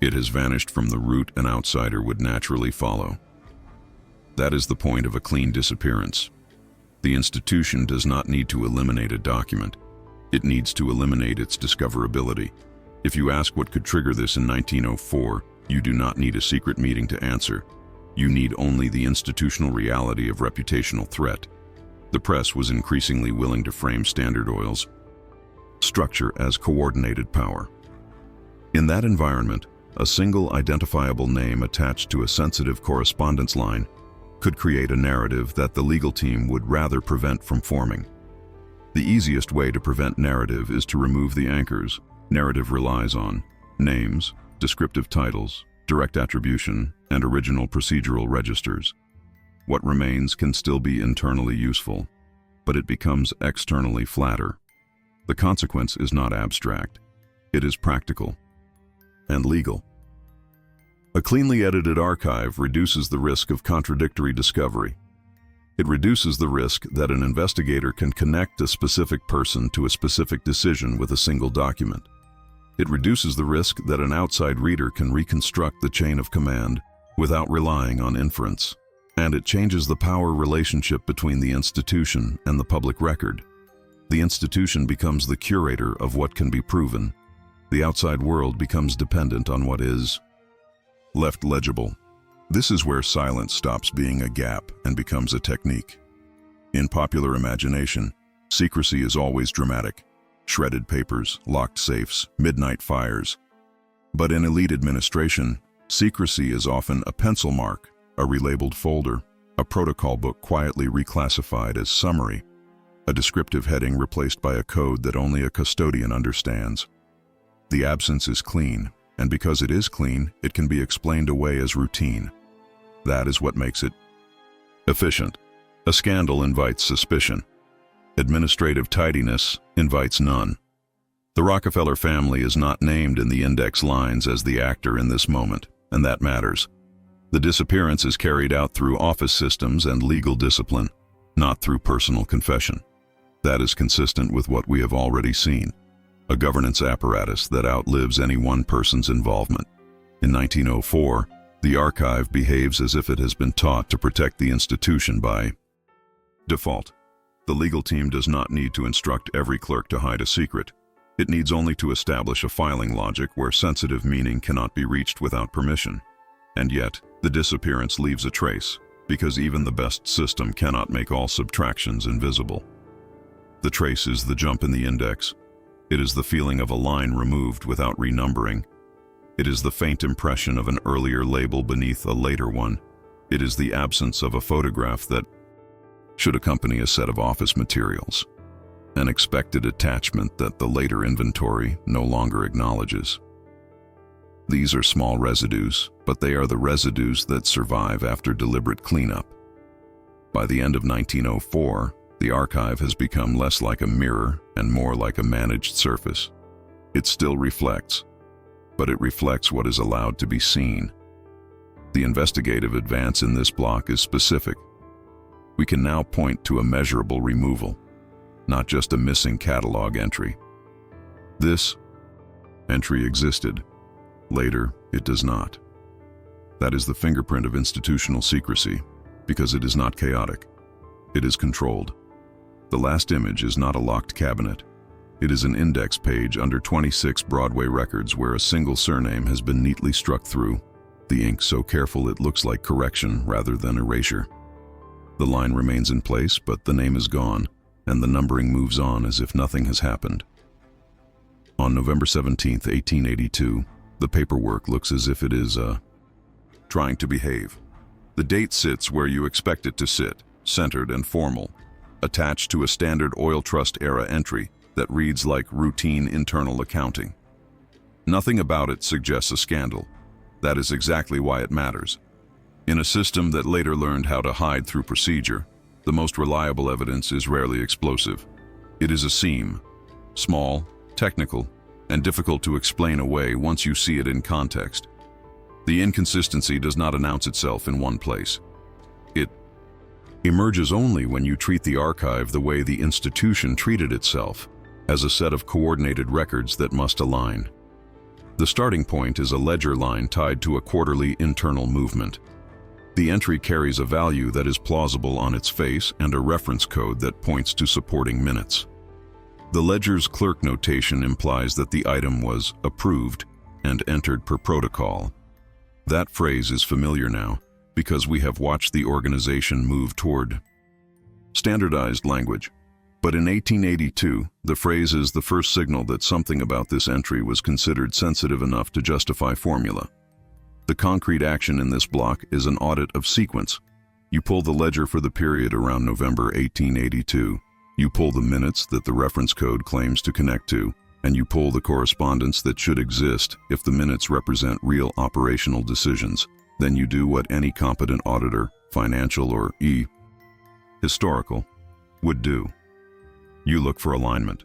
It has vanished from the route an outsider would naturally follow. That is the point of a clean disappearance. The institution does not need to eliminate a document. It needs to eliminate its discoverability. If you ask what could trigger this in 1904, you do not need a secret meeting to answer. You need only the institutional reality of reputational threat. The press was increasingly willing to frame Standard Oil's structure as coordinated power. In that environment, a single identifiable name attached to a sensitive correspondence line could create a narrative that the legal team would rather prevent from forming. The easiest way to prevent narrative is to remove the anchors. Narrative relies on names, descriptive titles, direct attribution, and original procedural registers. What remains can still be internally useful, but it becomes externally flatter. The consequence is not abstract. It is practical and legal. A cleanly edited archive reduces the risk of contradictory discovery. It reduces the risk that an investigator can connect a specific person to a specific decision with a single document. It reduces the risk that an outside reader can reconstruct the chain of command without relying on inference. And it changes the power relationship between the institution and the public record. The institution becomes the curator of what can be proven. The outside world becomes dependent on what is left legible. This is where silence stops being a gap and becomes a technique. In popular imagination, secrecy is always dramatic. Shredded papers, locked safes, midnight fires. But in elite administration, secrecy is often a pencil mark, a relabeled folder, a protocol book quietly reclassified as summary, a descriptive heading replaced by a code that only a custodian understands. The absence is clean, and because it is clean, it can be explained away as routine. That is what makes it efficient. A scandal invites suspicion. Administrative tidiness invites none. The Rockefeller family is not named in the index lines as the actor in this moment, and that matters. The disappearance is carried out through office systems and legal discipline, not through personal confession. That is consistent with what we have already seen, a governance apparatus that outlives any one person's involvement. In 1904, the archive behaves as if it has been taught to protect the institution by default. The legal team does not need to instruct every clerk to hide a secret. It needs only to establish a filing logic where sensitive meaning cannot be reached without permission. And yet, the disappearance leaves a trace, because even the best system cannot make all subtractions invisible. The trace is the jump in the index. It is the feeling of a line removed without renumbering. It is the faint impression of an earlier label beneath a later one. It is the absence of a photograph that should accompany a set of office materials, an expected attachment that the later inventory no longer acknowledges. These are small residues, but they are the residues that survive after deliberate cleanup. By the end of 1904, the archive has become less like a mirror and more like a managed surface. It still reflects, but it reflects what is allowed to be seen. The investigative advance in this block is specific. We can now point to a measurable removal, not just a missing catalog entry. This entry existed. Later, it does not. That is the fingerprint of institutional secrecy, because it is not chaotic. It is controlled. The last image is not a locked cabinet. It is an index page under 26 Broadway records where a single surname has been neatly struck through, the ink so careful it looks like correction rather than erasure. The line remains in place, but the name is gone, and the numbering moves on as if nothing has happened. On November 17, 1882, the paperwork looks as if it is, trying to behave. The date sits where you expect it to sit, centered and formal, attached to a standard oil trust era entry that reads like routine internal accounting. Nothing about it suggests a scandal. That is exactly why it matters. In a system that later learned how to hide through procedure, the most reliable evidence is rarely explosive. It is a seam, small, technical, and difficult to explain away once you see it in context. The inconsistency does not announce itself in one place. It emerges only when you treat the archive the way the institution treated itself, as a set of coordinated records that must align. The starting point is a ledger line tied to a quarterly internal movement. The entry carries a value that is plausible on its face and a reference code that points to supporting minutes. The ledger's clerk notation implies that the item was approved and entered per protocol. That phrase is familiar now because we have watched the organization move toward standardized language. But in 1882, the phrase is the first signal that something about this entry was considered sensitive enough to justify formula. The concrete action in this block is an audit of sequence. You pull the ledger for the period around November 1882. You pull the minutes that the reference code claims to connect to, and you pull the correspondence that should exist if the minutes represent real operational decisions. Then you do what any competent auditor, financial or historical, would do. You look for alignment.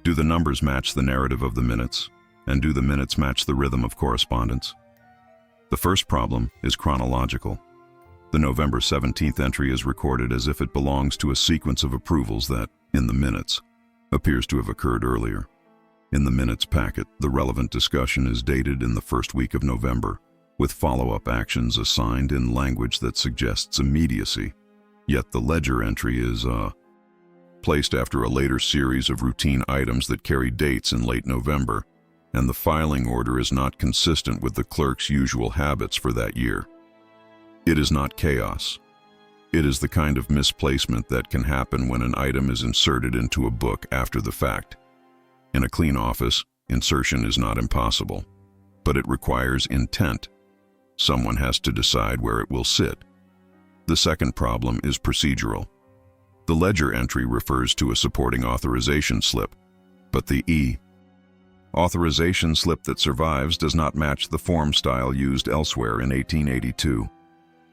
Do the numbers match the narrative of the minutes, and do the minutes match the rhythm of correspondence? The first problem is chronological. The November 17th entry is recorded as if it belongs to a sequence of approvals that, in the minutes, appears to have occurred earlier. In the minutes packet, the relevant discussion is dated in the first week of November, with follow-up actions assigned in language that suggests immediacy. Yet the ledger entry is, placed after a later series of routine items that carry dates in late November, and the filing order is not consistent with the clerk's usual habits for that year. It is not chaos. It is the kind of misplacement that can happen when an item is inserted into a book after the fact. In a clean office, insertion is not impossible, but it requires intent. Someone has to decide where it will sit. The second problem is procedural. The ledger entry refers to a supporting authorization slip, but the authorization slip that survives does not match the form style used elsewhere in 1882.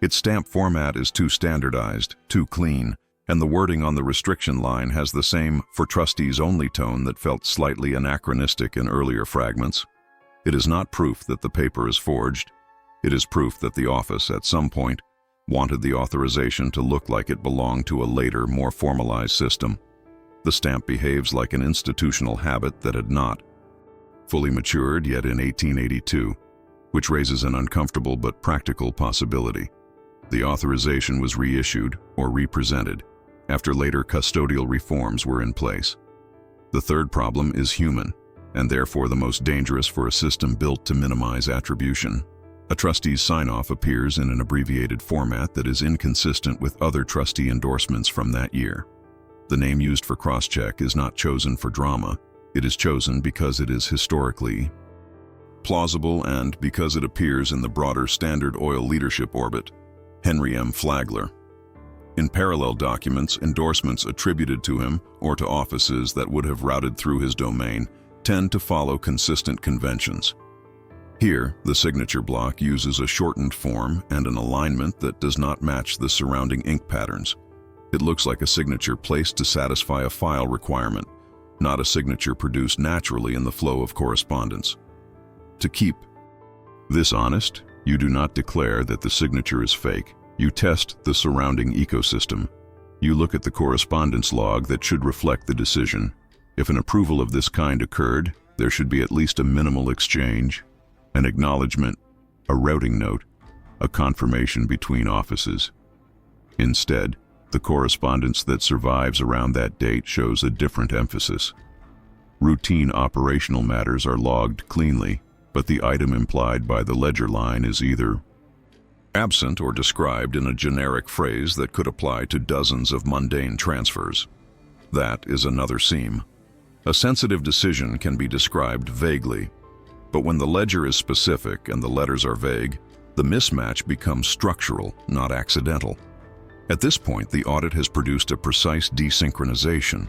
Its stamp format is too standardized, too clean, and the wording on the restriction line has the same "for trustees only" tone that felt slightly anachronistic in earlier fragments. It is not proof that the paper is forged. It is proof that the office, at some point, wanted the authorization to look like it belonged to a later, more formalized system. The stamp behaves like an institutional habit that had not fully matured yet in 1882, which raises an uncomfortable but practical possibility. The authorization was reissued or represented after later custodial reforms were in place. The third problem is human, and therefore the most dangerous for a system built to minimize attribution. A trustee's sign-off appears in an abbreviated format that is inconsistent with other trustee endorsements from that year. The name used for cross-check is not chosen for drama. It is chosen because it is historically plausible and because it appears in the broader Standard Oil leadership orbit. Henry M. Flagler. In parallel documents, endorsements attributed to him or to offices that would have routed through his domain tend to follow consistent conventions. Here, the signature block uses a shortened form and an alignment that does not match the surrounding ink patterns. It looks like a signature placed to satisfy a file requirement, not a signature produced naturally in the flow of correspondence. to keep. This honest, you do not declare that the signature is fake. You test the surrounding ecosystem. You look at the correspondence log that should reflect the decision. If an approval of this kind occurred, there should be at least a minimal exchange, an acknowledgement, a routing note, a confirmation between offices. Instead, the correspondence that survives around that date shows a different emphasis. Routine operational matters are logged cleanly, but the item implied by the ledger line is either absent or described in a generic phrase that could apply to dozens of mundane transfers. That is another seam. A sensitive decision can be described vaguely, but when the ledger is specific and the letters are vague, the mismatch becomes structural, not accidental. At this point, the audit has produced a precise desynchronization,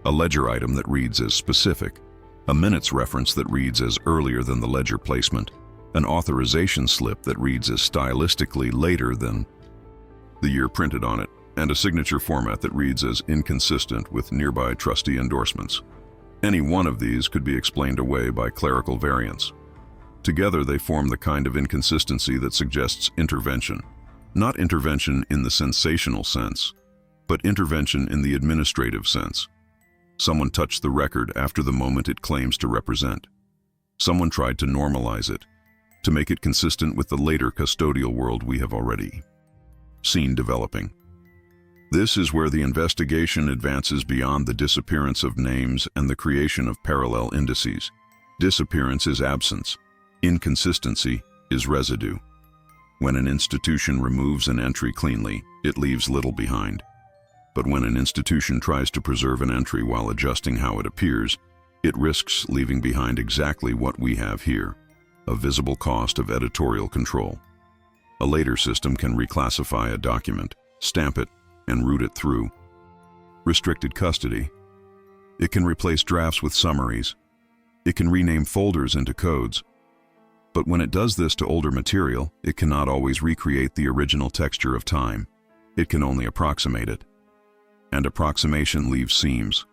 a ledger item that reads as specific, a minutes reference that reads as earlier than the ledger placement, an authorization slip that reads as stylistically later than the year printed on it, and a signature format that reads as inconsistent with nearby trustee endorsements. Any one of these could be explained away by clerical variance. Together, they form the kind of inconsistency that suggests intervention. Not intervention in the sensational sense, but intervention in the administrative sense. Someone touched the record after the moment it claims to represent. Someone tried to normalize it, to make it consistent with the later custodial world we have already seen developing. This is where the investigation advances beyond the disappearance of names and the creation of parallel indices. Disappearance is absence. Inconsistency is residue. When an institution removes an entry cleanly, it leaves little behind. But when an institution tries to preserve an entry while adjusting how it appears, it risks leaving behind exactly what we have here, a visible cost of editorial control. A later system can reclassify a document, stamp it, and route it through restricted custody. It can replace drafts with summaries. It can rename folders into codes. But when it does this to older material, it cannot always recreate the original texture of time. It can only approximate it. And approximation leaves seams.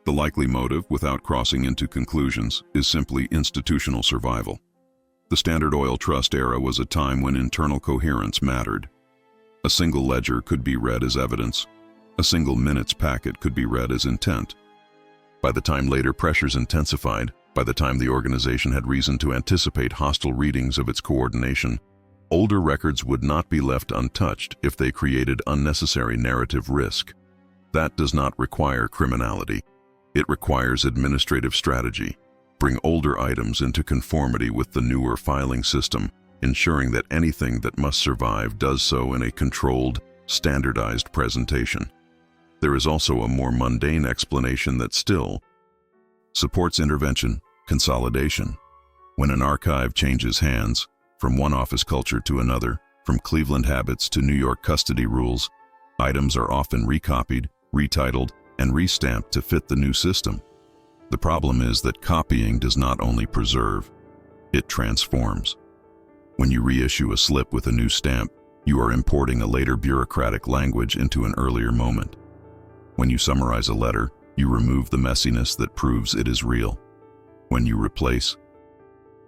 The likely motive, without crossing into conclusions, is simply institutional survival. The Standard Oil Trust era was a time when internal coherence mattered. A single ledger could be read as evidence. A single minutes packet could be read as intent. By the time later pressures intensified, by the time the organization had reason to anticipate hostile readings of its coordination, older records would not be left untouched if they created unnecessary narrative risk. That does not require criminality. It requires administrative strategy. Bring older items into conformity with the newer filing system, ensuring that anything that must survive does so in a controlled, standardized presentation. There is also a more mundane explanation that still supports intervention, consolidation. When an archive changes hands, from one office culture to another, from Cleveland habits to New York custody rules, items are often recopied, retitled, and restamped to fit the new system. The problem is that copying does not only preserve, it transforms. When you reissue a slip with a new stamp, you are importing a later bureaucratic language into an earlier moment. When you summarize a letter, you remove the messiness that proves it is real. When you replace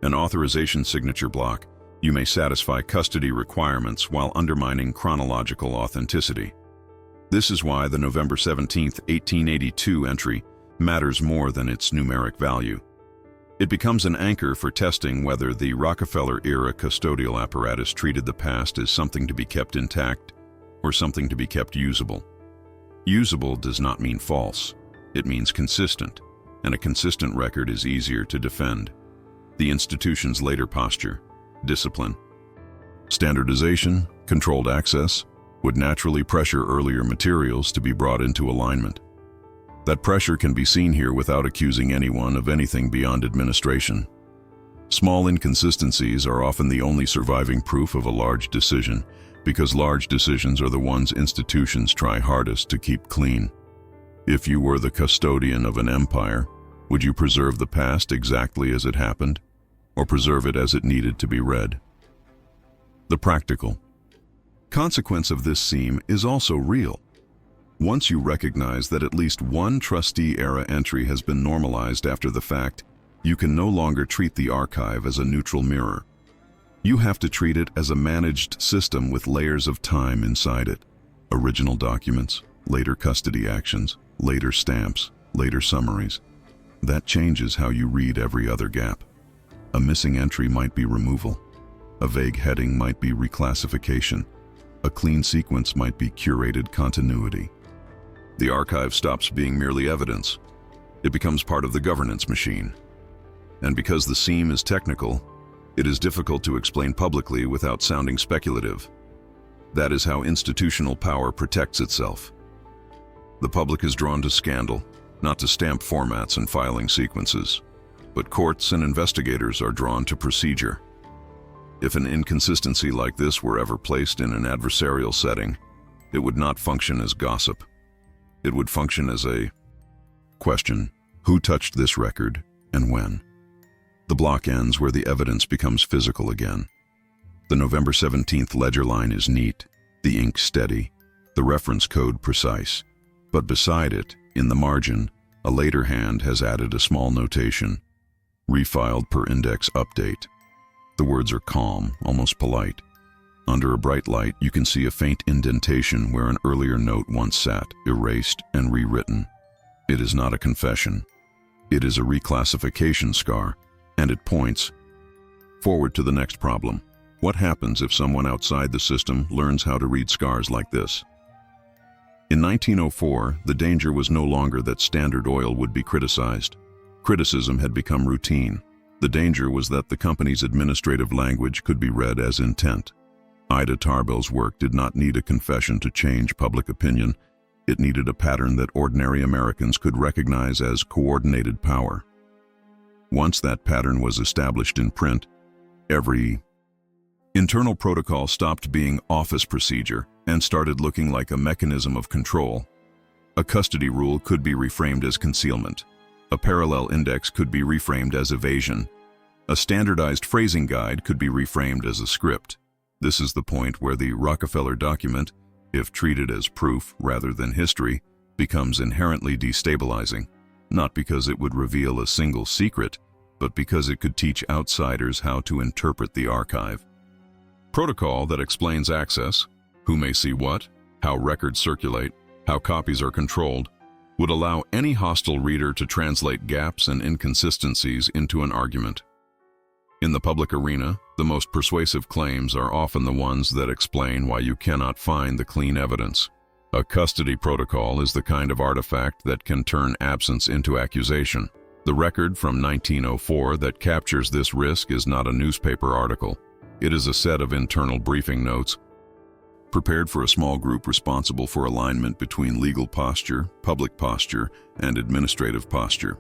an authorization signature block, you may satisfy custody requirements while undermining chronological authenticity. This is why the November 17, 1882 entry matters more than its numeric value. It becomes an anchor for testing whether the Rockefeller-era custodial apparatus treated the past as something to be kept intact or something to be kept usable. Usable does not mean false. It means consistent, and a consistent record is easier to defend. The institution's later posture, discipline, standardization, controlled access, would naturally pressure earlier materials to be brought into alignment. That pressure can be seen here without accusing anyone of anything beyond administration. Small inconsistencies are often the only surviving proof of a large decision, because large decisions are the ones institutions try hardest to keep clean. If you were the custodian of an empire, would you preserve the past exactly as it happened, or preserve it as it needed to be read? The practical consequence of this seam is also real. Once you recognize that at least one trustee-era entry has been normalized after the fact, You can no longer treat the archive as a neutral mirror. You have to treat it as a managed system with layers of time inside it. Original documents, later custody actions, later stamps, later summaries. That changes how you read every other gap. A missing entry might be removal. A vague heading might be reclassification. A clean sequence might be curated continuity. The archive stops being merely evidence. It becomes part of the governance machine. And because the seam is technical, it is difficult to explain publicly without sounding speculative. That is how institutional power protects itself. The public is drawn to scandal, not to stamp formats and filing sequences. But courts and investigators are drawn to procedure. If an inconsistency like this were ever placed in an adversarial setting, it would not function as gossip. It would function as a question: who touched this record and when? The block ends where the evidence becomes physical again. The November 17th ledger line is neat, the ink steady, the reference code precise. But beside it, in the margin, a later hand has added a small notation: refiled per index update. The words are calm, almost polite. Under a bright light, you can see a faint indentation where an earlier note once sat, erased and rewritten. It is not a confession. It is a reclassification scar, and it points forward to the next problem. What happens if someone outside the system learns how to read scars like this? In 1904, the danger was no longer that Standard Oil would be criticized. Criticism had become routine. The danger was that the company's administrative language could be read as intent. Ida Tarbell's work did not need a confession to change public opinion. It needed a pattern that ordinary Americans could recognize as coordinated power. Once that pattern was established in print, every internal protocol stopped being office procedure and started looking like a mechanism of control. A custody rule could be reframed as concealment. A parallel index could be reframed as evasion. A standardized phrasing guide could be reframed as a script. This is the point where the Rockefeller Document, if treated as proof rather than history, becomes inherently destabilizing, not because it would reveal a single secret, but because it could teach outsiders how to interpret the archive. Protocol that explains access, who may see what, how records circulate, how copies are controlled, would allow any hostile reader to translate gaps and inconsistencies into an argument. In the public arena, the most persuasive claims are often the ones that explain why you cannot find the clean evidence. A custody protocol is the kind of artifact that can turn absence into accusation. The record from 1904 that captures this risk is not a newspaper article. It is a set of internal briefing notes, prepared for a small group responsible for alignment between legal posture, public posture, and administrative posture.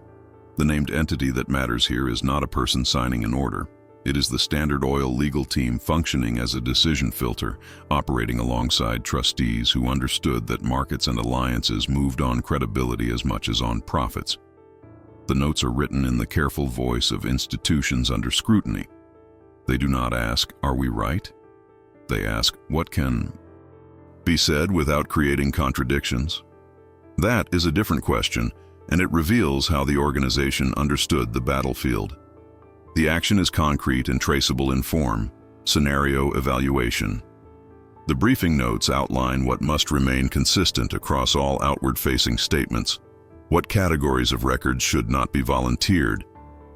The named entity that matters here is not a person signing an order. It is the Standard Oil legal team functioning as a decision filter, operating alongside trustees who understood that markets and alliances moved on credibility as much as on profits. The notes are written in the careful voice of institutions under scrutiny. They do not ask, "Are we right?" They ask, "What can be said without creating contradictions?" That is a different question, and it reveals how the organization understood the battlefield. The action is concrete and traceable in form, scenario evaluation. The briefing notes outline what must remain consistent across all outward-facing statements, what categories of records should not be volunteered,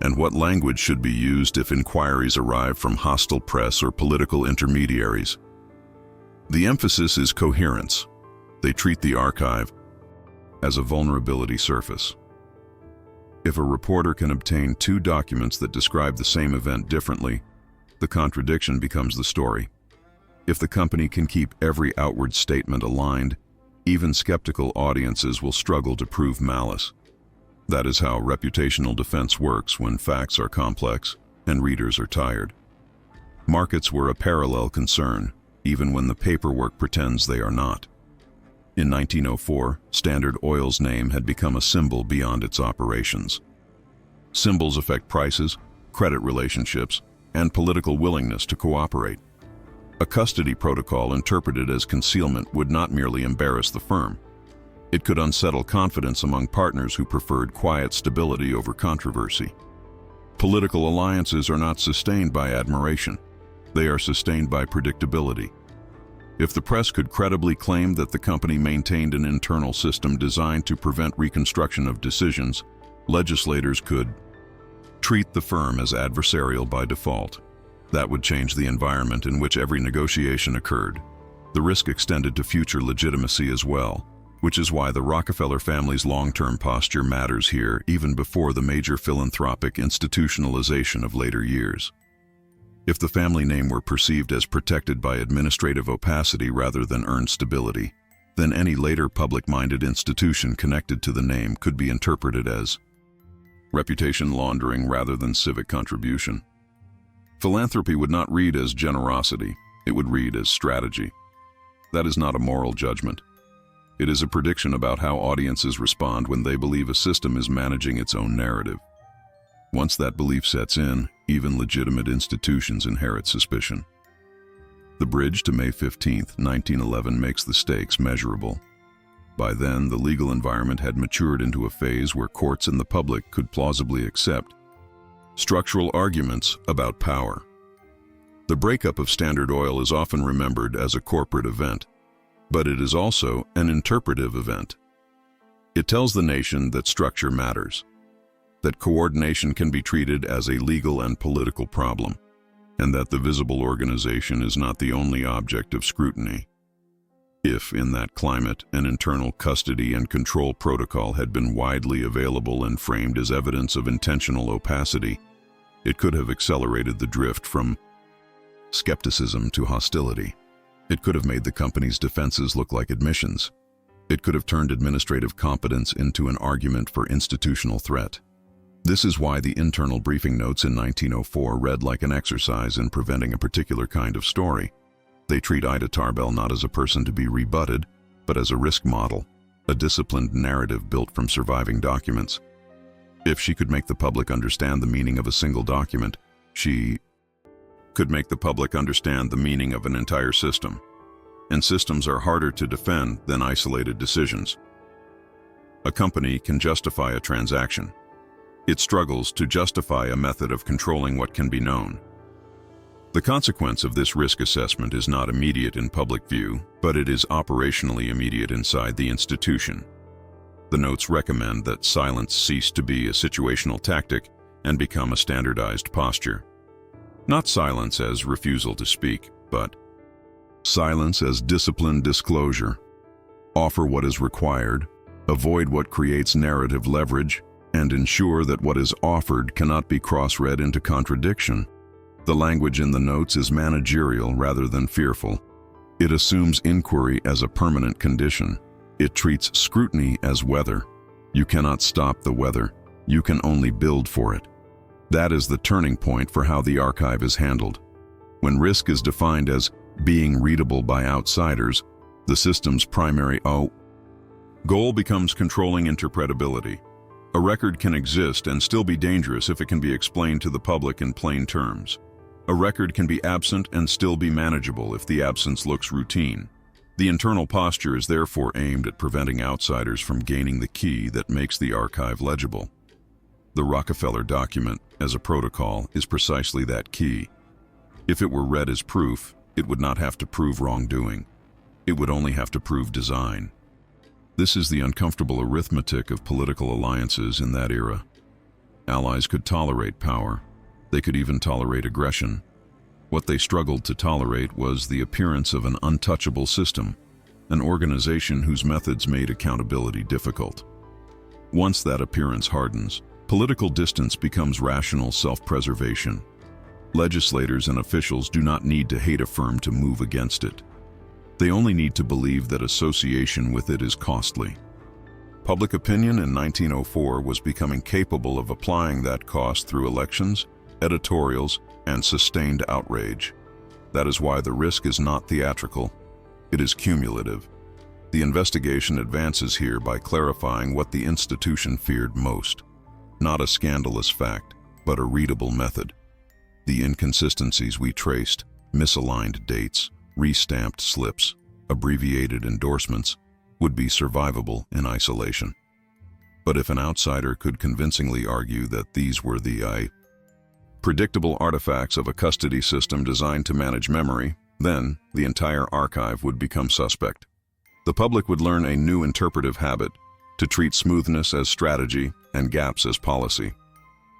and what language should be used if inquiries arrive from hostile press or political intermediaries. The emphasis is coherence. They treat the archive as a vulnerability surface. If a reporter can obtain two documents that describe the same event differently, the contradiction becomes the story. If the company can keep every outward statement aligned, even skeptical audiences will struggle to prove malice. That is how reputational defense works when facts are complex and readers are tired. Markets were a parallel concern, even when the paperwork pretends they are not. In 1904, Standard Oil's name had become a symbol beyond its operations. Symbols affect prices, credit relationships, and political willingness to cooperate. A custody protocol interpreted as concealment would not merely embarrass the firm. It could unsettle confidence among partners who preferred quiet stability over controversy. Political alliances are not sustained by admiration. They are sustained by predictability. If the press could credibly claim that the company maintained an internal system designed to prevent reconstruction of decisions, legislators could treat the firm as adversarial by default. That would change the environment in which every negotiation occurred. The risk extended to future legitimacy as well, which is why the Rockefeller family's long-term posture matters here even before the major philanthropic institutionalization of later years. If the family name were perceived as protected by administrative opacity rather than earned stability, then any later public-minded institution connected to the name could be interpreted as reputation laundering rather than civic contribution. Philanthropy would not read as generosity, it would read as strategy. That is not a moral judgment. It is a prediction about how audiences respond when they believe a system is managing its own narrative. Once that belief sets in, even legitimate institutions inherit suspicion. The bridge to May 15, 1911 makes the stakes measurable. By then, the legal environment had matured into a phase where courts and the public could plausibly accept structural arguments about power. The breakup of Standard Oil is often remembered as a corporate event, but it is also an interpretive event. It tells the nation that structure matters, that coordination can be treated as a legal and political problem, and that the visible organization is not the only object of scrutiny. If, in that climate, an internal custody and control protocol had been widely available and framed as evidence of intentional opacity, it could have accelerated the drift from skepticism to hostility. It could have made the company's defenses look like admissions. It could have turned administrative competence into an argument for institutional threat. This is why the internal briefing notes in 1904 read like an exercise in preventing a particular kind of story. They treat Ida Tarbell not as a person to be rebutted, but as a risk model, a disciplined narrative built from surviving documents. If she could make the public understand the meaning of a single document, she could make the public understand the meaning of an entire system. And systems are harder to defend than isolated decisions. A company can justify a transaction. It struggles to justify a method of controlling what can be known. The consequence of this risk assessment is not immediate in public view, but it is operationally immediate inside the institution. The notes recommend that silence cease to be a situational tactic and become a standardized posture. Not silence as refusal to speak, but silence as disciplined disclosure. Offer what is required, avoid what creates narrative leverage, and ensure that what is offered cannot be cross-read into contradiction. The language in the notes is managerial rather than fearful. It assumes inquiry as a permanent condition. It treats scrutiny as weather. You cannot stop the weather. You can only build for it. That is the turning point for how the archive is handled. When risk is defined as being readable by outsiders, the system's primary goal becomes controlling interpretability. A record can exist and still be dangerous if it can be explained to the public in plain terms. A record can be absent and still be manageable if the absence looks routine. The internal posture is therefore aimed at preventing outsiders from gaining the key that makes the archive legible. The Rockefeller Document, as a protocol, is precisely that key. If it were read as proof, it would not have to prove wrongdoing. It would only have to prove design. This is the uncomfortable arithmetic of political alliances in that era. Allies could tolerate power. They could even tolerate aggression. What they struggled to tolerate was the appearance of an untouchable system, an organization whose methods made accountability difficult. Once that appearance hardens, political distance becomes rational self-preservation. Legislators and officials do not need to hate a firm to move against it. They only need to believe that association with it is costly. Public opinion in 1904 was becoming capable of applying that cost through elections, editorials, and sustained outrage. That is why the risk is not theatrical, it is cumulative. The investigation advances here by clarifying what the institution feared most. Not a scandalous fact, but a readable method. The inconsistencies we traced, misaligned dates, restamped slips, abbreviated endorsements, would be survivable in isolation. But if an outsider could convincingly argue that these were the predictable artifacts of a custody system designed to manage memory, then the entire archive would become suspect. The public would learn a new interpretive habit, to treat smoothness as strategy and gaps as policy.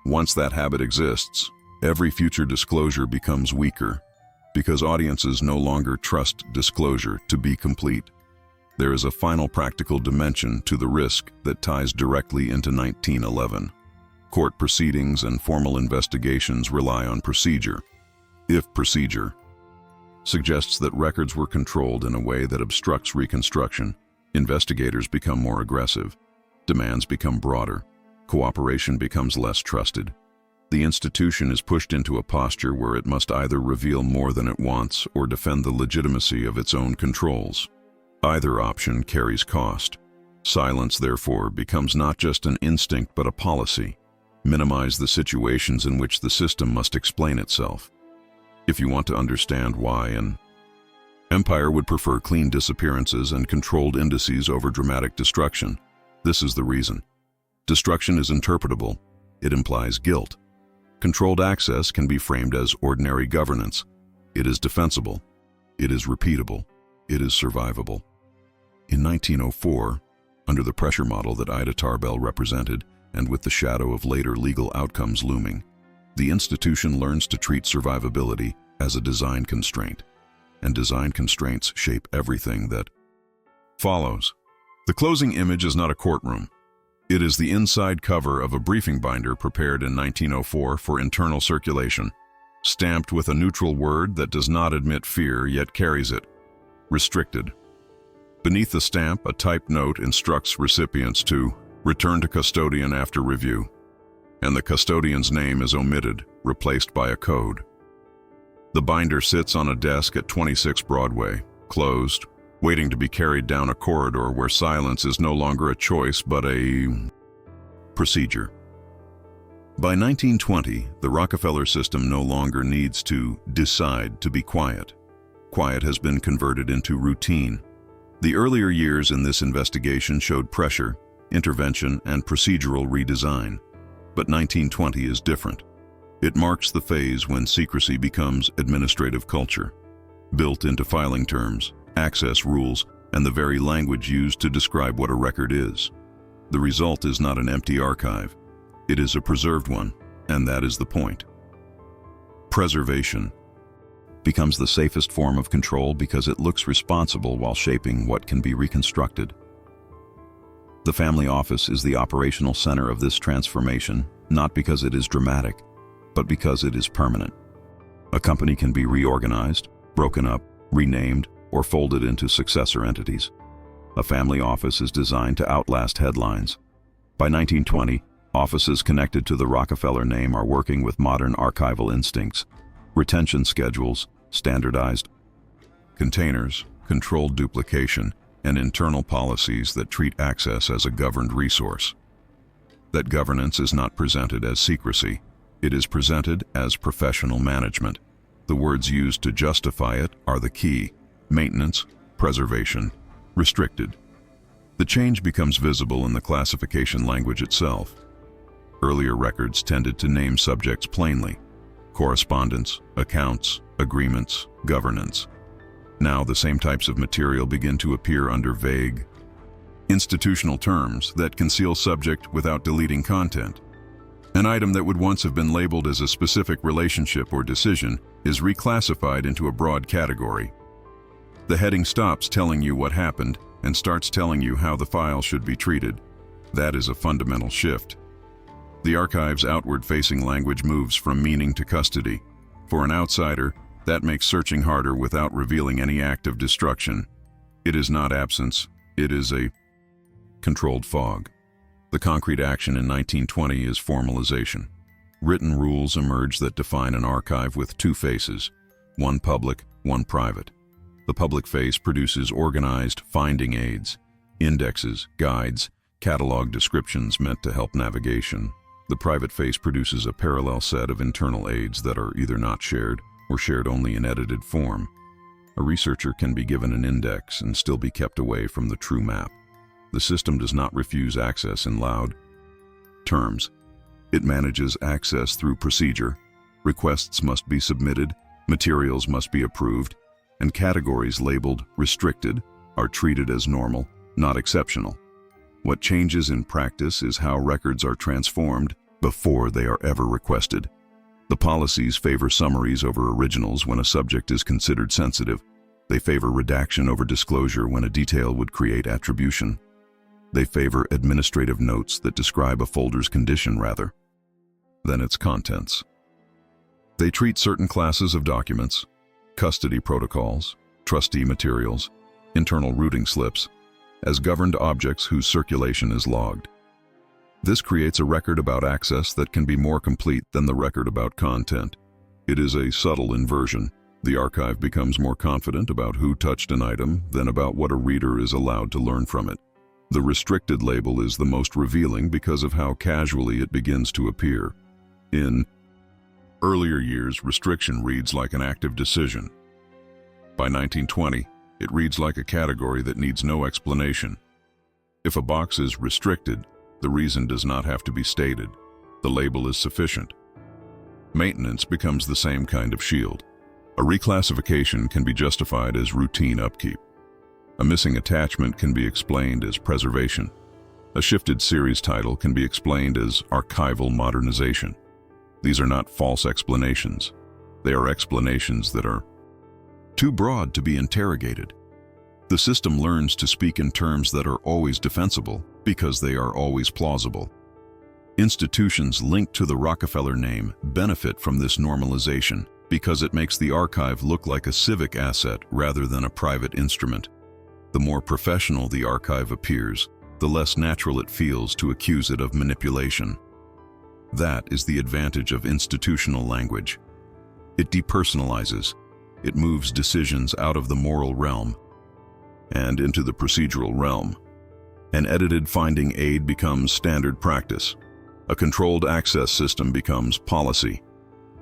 Once that habit exists, every future disclosure becomes weaker, because audiences no longer trust disclosure to be complete. There is a final practical dimension to the risk that ties directly into 1911. Court proceedings and formal investigations rely on procedure. If procedure suggests that records were controlled in a way that obstructs reconstruction, investigators become more aggressive, demands become broader, cooperation becomes less trusted. The institution is pushed into a posture where it must either reveal more than it wants or defend the legitimacy of its own controls. Either option carries cost. Silence, therefore, becomes not just an instinct but a policy. Minimize the situations in which the system must explain itself. If you want to understand why an empire would prefer clean disappearances and controlled indices over dramatic destruction, this is the reason. Destruction is interpretable. It implies guilt. Controlled access can be framed as ordinary governance. It is defensible. It is repeatable. It is survivable. In 1904, under the pressure model that Ida Tarbell represented, and with the shadow of later legal outcomes looming, the institution learns to treat survivability as a design constraint, and design constraints shape everything that follows. The closing image is not a courtroom. It is the inside cover of a briefing binder prepared in 1904 for internal circulation, stamped with a neutral word that does not admit fear yet carries it: restricted. Beneath the stamp, a typed note instructs recipients to return to custodian after review, and the custodian's name is omitted, replaced by a code. The binder sits on a desk at 26 Broadway, closed, waiting to be carried down a corridor where silence is no longer a choice but a procedure. By 1920, the Rockefeller system no longer needs to decide to be quiet. Quiet has been converted into routine. The earlier years in this investigation showed pressure, intervention, and procedural redesign. But 1920 is different. It marks the phase when secrecy becomes administrative culture, built into filing terms, access rules, and the very language used to describe what a record is. The result is not an empty archive. It is a preserved one, and that is the point. Preservation becomes the safest form of control because it looks responsible while shaping what can be reconstructed. The family office is the operational center of this transformation, not because it is dramatic, but because it is permanent. A company can be reorganized, broken up, renamed, or folded into successor entities. A family office is designed to outlast headlines. By 1920, offices connected to the Rockefeller name are working with modern archival instincts: retention schedules, standardized containers, controlled duplication, and internal policies that treat access as a governed resource. That governance is not presented as secrecy. It is presented as professional management. The words used to justify it are the key: maintenance, preservation, restricted. The change becomes visible in the classification language itself. Earlier records tended to name subjects plainly: correspondence, accounts, agreements, governance. Now the same types of material begin to appear under vague, institutional terms that conceal subject without deleting content. An item that would once have been labeled as a specific relationship or decision is reclassified into a broad category. The heading stops telling you what happened and starts telling you how the file should be treated. That is a fundamental shift. The archive's outward-facing language moves from meaning to custody. For an outsider, that makes searching harder without revealing any act of destruction. It is not absence, it is a controlled fog. The concrete action in 1920 is formalization. Written rules emerge that define an archive with two faces: one public, one private. The public face produces organized finding aids, indexes, guides, catalog descriptions meant to help navigation. The private face produces a parallel set of internal aids that are either not shared or shared only in edited form. A researcher can be given an index and still be kept away from the true map. The system does not refuse access in loud terms. It manages access through procedure, Requests must be submitted, materials must be approved, and categories labeled restricted are treated as normal, not exceptional. What changes in practice is how records are transformed before they are ever requested. The policies favor summaries over originals when a subject is considered sensitive. They favor redaction over disclosure when a detail would create attribution. They favor administrative notes that describe a folder's condition rather than its contents. They treat certain classes of documents, custody protocols, trustee materials, internal routing slips, as governed objects whose circulation is logged. This creates a record about access that can be more complete than the record about content. It is a subtle inversion. The archive becomes more confident about who touched an item than about what a reader is allowed to learn from it. The restricted label is the most revealing because of how casually it begins to appear. In earlier years, restriction reads like an active decision. By 1920, it reads like a category that needs no explanation. If a box is restricted, the reason does not have to be stated. The label is sufficient. Maintenance becomes the same kind of shield. A reclassification can be justified as routine upkeep. A missing attachment can be explained as preservation. A shifted series title can be explained as archival modernization. These are not false explanations. They are explanations that are too broad to be interrogated. The system learns to speak in terms that are always defensible because they are always plausible. Institutions linked to the Rockefeller name benefit from this normalization because it makes the archive look like a civic asset rather than a private instrument. The more professional the archive appears, the less natural it feels to accuse it of manipulation. That is the advantage of institutional language. It depersonalizes. It moves decisions out of the moral realm and into the procedural realm. An edited finding aid becomes standard practice. A controlled access system becomes policy.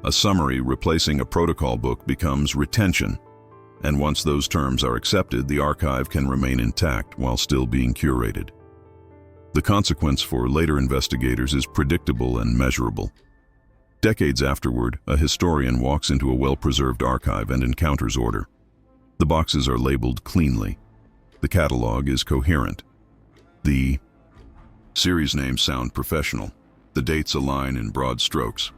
A summary replacing a protocol book becomes retention. And once those terms are accepted, the archive can remain intact while still being curated. The consequence for later investigators is predictable and measurable. Decades afterward, a historian walks into a well-preserved archive and encounters order. The boxes are labeled cleanly. The catalog is coherent. The series names sound professional. The dates align in broad strokes.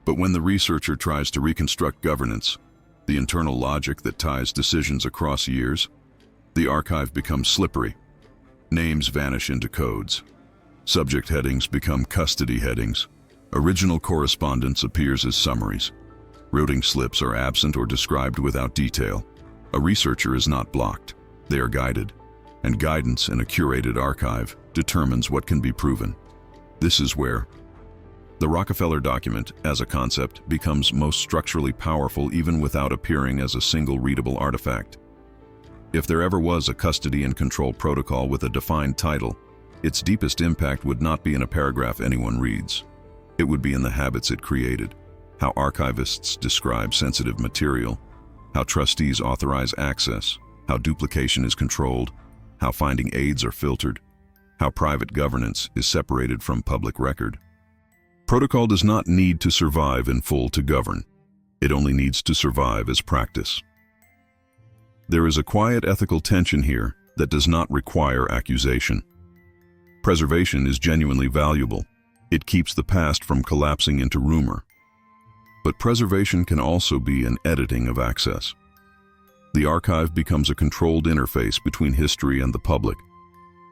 But when the researcher tries to reconstruct governance, the internal logic that ties decisions across years, the archive becomes slippery. Names vanish into codes. Subject headings become custody headings. Original correspondence appears as summaries. Routing slips are absent or described without detail. A researcher is not blocked. They are guided, and guidance in a curated archive determines what can be proven. This is where the Rockefeller Document, as a concept, becomes most structurally powerful even without appearing as a single readable artifact. If there ever was a custody and control protocol with a defined title, its deepest impact would not be in a paragraph anyone reads. It would be in the habits it created, how archivists describe sensitive material, how trustees authorize access, how duplication is controlled, how finding aids are filtered, how private governance is separated from public record. Protocol does not need to survive in full to govern. It only needs to survive as practice. There is a quiet ethical tension here that does not require accusation. Preservation is genuinely valuable. It keeps the past from collapsing into rumor. But preservation can also be an editing of access. The archive becomes a controlled interface between history and the public,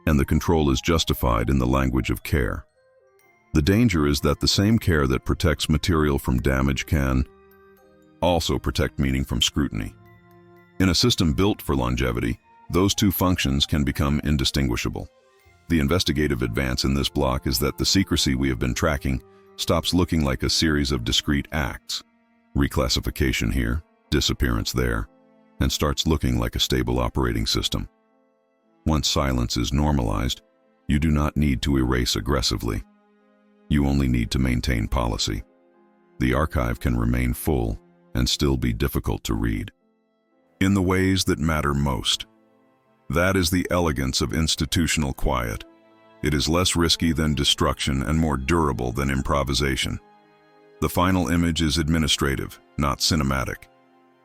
and the control is justified in the language of care. The danger is that the same care that protects material from damage can also protect meaning from scrutiny. In a system built for longevity, those two functions can become indistinguishable. The investigative advance in this block is that the secrecy we have been tracking stops looking like a series of discrete acts, reclassification here, disappearance there, and starts looking like a stable operating system. Once silence is normalized, you do not need to erase aggressively. You only need to maintain policy. The archive can remain full and still be difficult to read. In the ways that matter most. That is the elegance of institutional quiet. It is less risky than destruction and more durable than improvisation. The final image is administrative, not cinematic.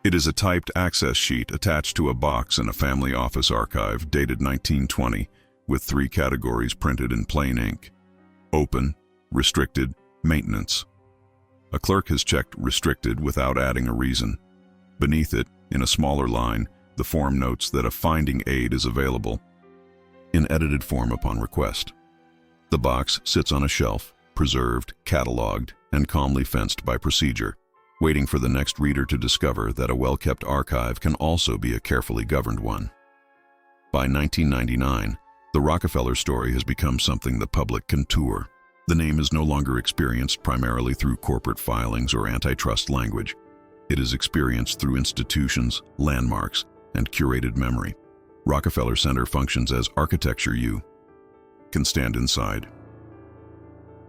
It is a typed access sheet attached to a box in a family office archive dated 1920 with 3 categories printed in plain ink: open, restricted, maintenance. A clerk has checked restricted without adding a reason. Beneath it, in a smaller line, the form notes that a finding aid is available in edited form upon request. The box sits on a shelf, preserved, cataloged, and calmly fenced by procedure, waiting for the next reader to discover that a well-kept archive can also be a carefully governed one. By 1999, the Rockefeller story has become something the public can tour. The name is no longer experienced primarily through corporate filings or antitrust language. It is experienced through institutions, landmarks, and curated memory. Rockefeller Center functions as architecture you can stand inside.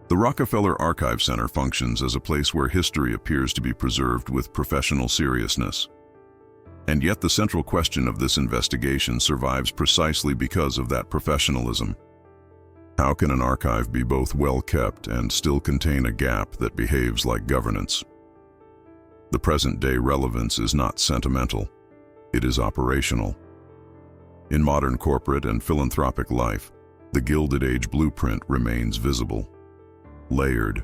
The Rockefeller Archive Center functions as a place where history appears to be preserved with professional seriousness. And yet the central question of this investigation survives precisely because of that professionalism. How can an archive be both well-kept and still contain a gap that behaves like governance? The present-day relevance is not sentimental, it is operational. In modern corporate and philanthropic life, the Gilded Age blueprint remains visible. Layered: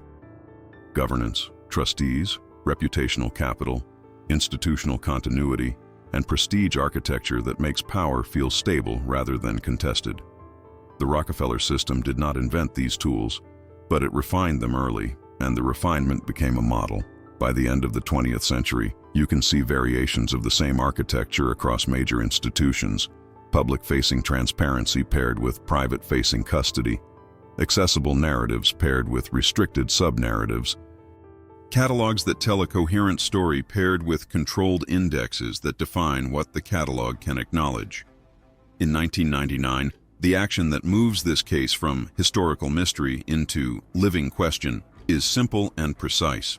governance, trustees, reputational capital, institutional continuity, and prestige architecture that makes power feel stable rather than contested. The Rockefeller system did not invent these tools, but it refined them early, and the refinement became a model. By the end of the 20th century, you can see variations of the same architecture across major institutions: public-facing transparency paired with private-facing custody, accessible narratives paired with restricted sub-narratives, catalogs that tell a coherent story paired with controlled indexes that define what the catalog can acknowledge. In 1999, the action that moves this case from historical mystery into living question is simple and precise.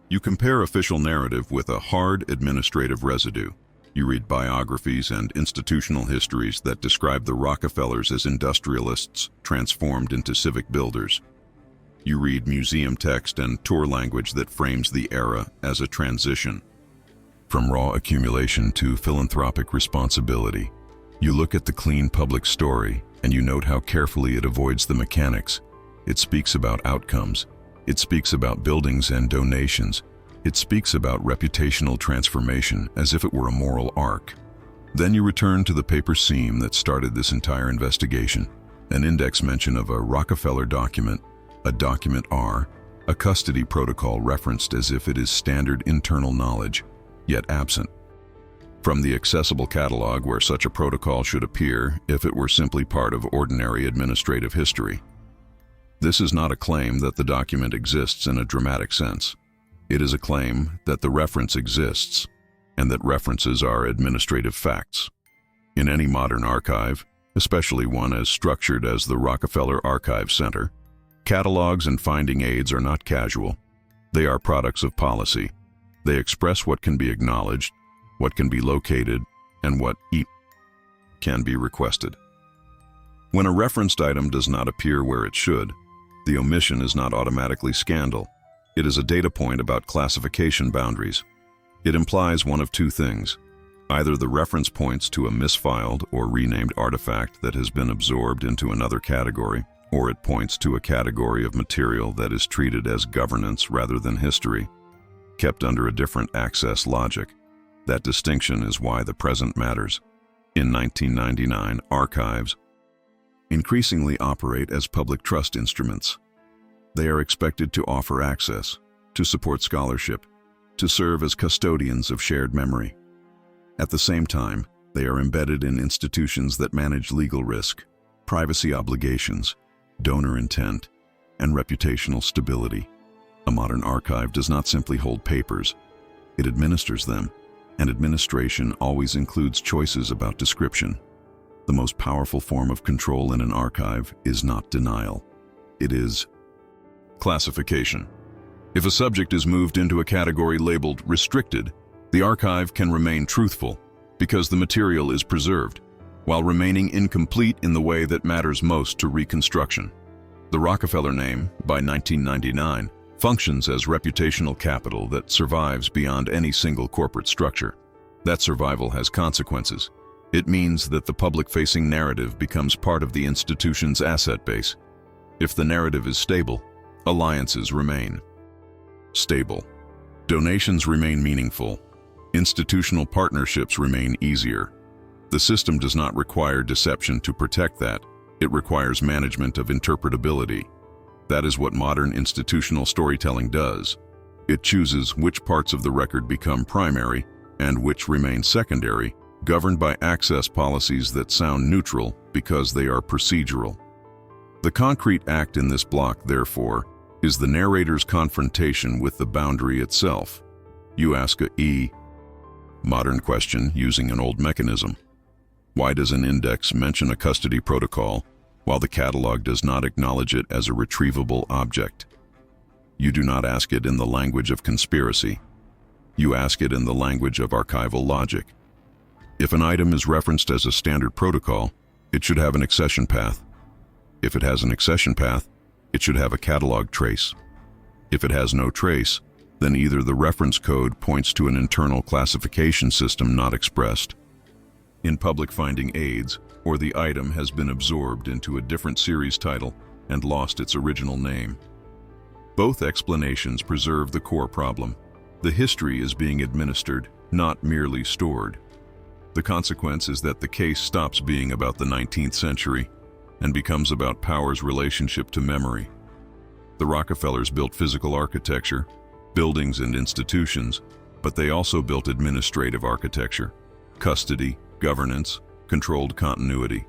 You compare official narrative with a hard administrative residue. You read biographies and institutional histories that describe the Rockefellers as industrialists transformed into civic builders. You read museum text and tour language that frames the era as a transition from raw accumulation to philanthropic responsibility. You look at the clean public story and you note how carefully it avoids the mechanics. It speaks about outcomes. It speaks about buildings and donations. It speaks about reputational transformation as if it were a moral arc. Then you return to the paper seam that started this entire investigation, an index mention of a Rockefeller document, a document R, a custody protocol referenced as if it is standard internal knowledge, yet absent from the accessible catalog where such a protocol should appear if it were simply part of ordinary administrative history. This is not a claim that the document exists in a dramatic sense. It is a claim that the reference exists, and that references are administrative facts. In any modern archive, especially one as structured as the Rockefeller Archive Center, catalogs and finding aids are not casual. They are products of policy. They express what can be acknowledged, what can be located, and what can be requested. When a referenced item does not appear where it should, the omission is not automatically scandal. It is a data point about classification boundaries. It implies one of two things. Either the reference points to a misfiled or renamed artifact that has been absorbed into another category, or it points to a category of material that is treated as governance rather than history, kept under a different access logic. That distinction is why the present matters. In 1999, archives increasingly operate as public trust instruments. They are expected to offer access, to support scholarship, to serve as custodians of shared memory. At the same time, they are embedded in institutions that manage legal risk, privacy obligations, donor intent, and reputational stability. A modern archive does not simply hold papers, it administers them, and administration always includes choices about description. The most powerful form of control in an archive is not denial. It is classification. If a subject is moved into a category labeled restricted, the archive can remain truthful because the material is preserved, while remaining incomplete in the way that matters most to reconstruction. The Rockefeller name, by 1999, functions as reputational capital that survives beyond any single corporate structure. That survival has consequences. It means that the public-facing narrative becomes part of the institution's asset base. If the narrative is stable, alliances remain stable. Donations remain meaningful. Institutional partnerships remain easier. The system does not require deception to protect that. It requires management of interpretability. That is what modern institutional storytelling does. It chooses which parts of the record become primary and which remain secondary, governed by access policies that sound neutral because they are procedural. The concrete act in this block, therefore, is the narrator's confrontation with the boundary itself. You ask a modern question using an old mechanism. Why does an index mention a custody protocol while the catalog does not acknowledge it as a retrievable object? You do not ask it in the language of conspiracy. You ask it in the language of archival logic. If an item is referenced as a standard protocol, it should have an accession path. If it has an accession path, it should have a catalog trace. If it has no trace, then either the reference code points to an internal classification system not expressed in public finding aids, or the item has been absorbed into a different series title and lost its original name. Both explanations preserve the core problem. The history is being administered, not merely stored. The consequence is that the case stops being about the 19th century and becomes about power's relationship to memory. The Rockefellers built physical architecture, buildings and institutions, but they also built administrative architecture, custody, governance, controlled continuity.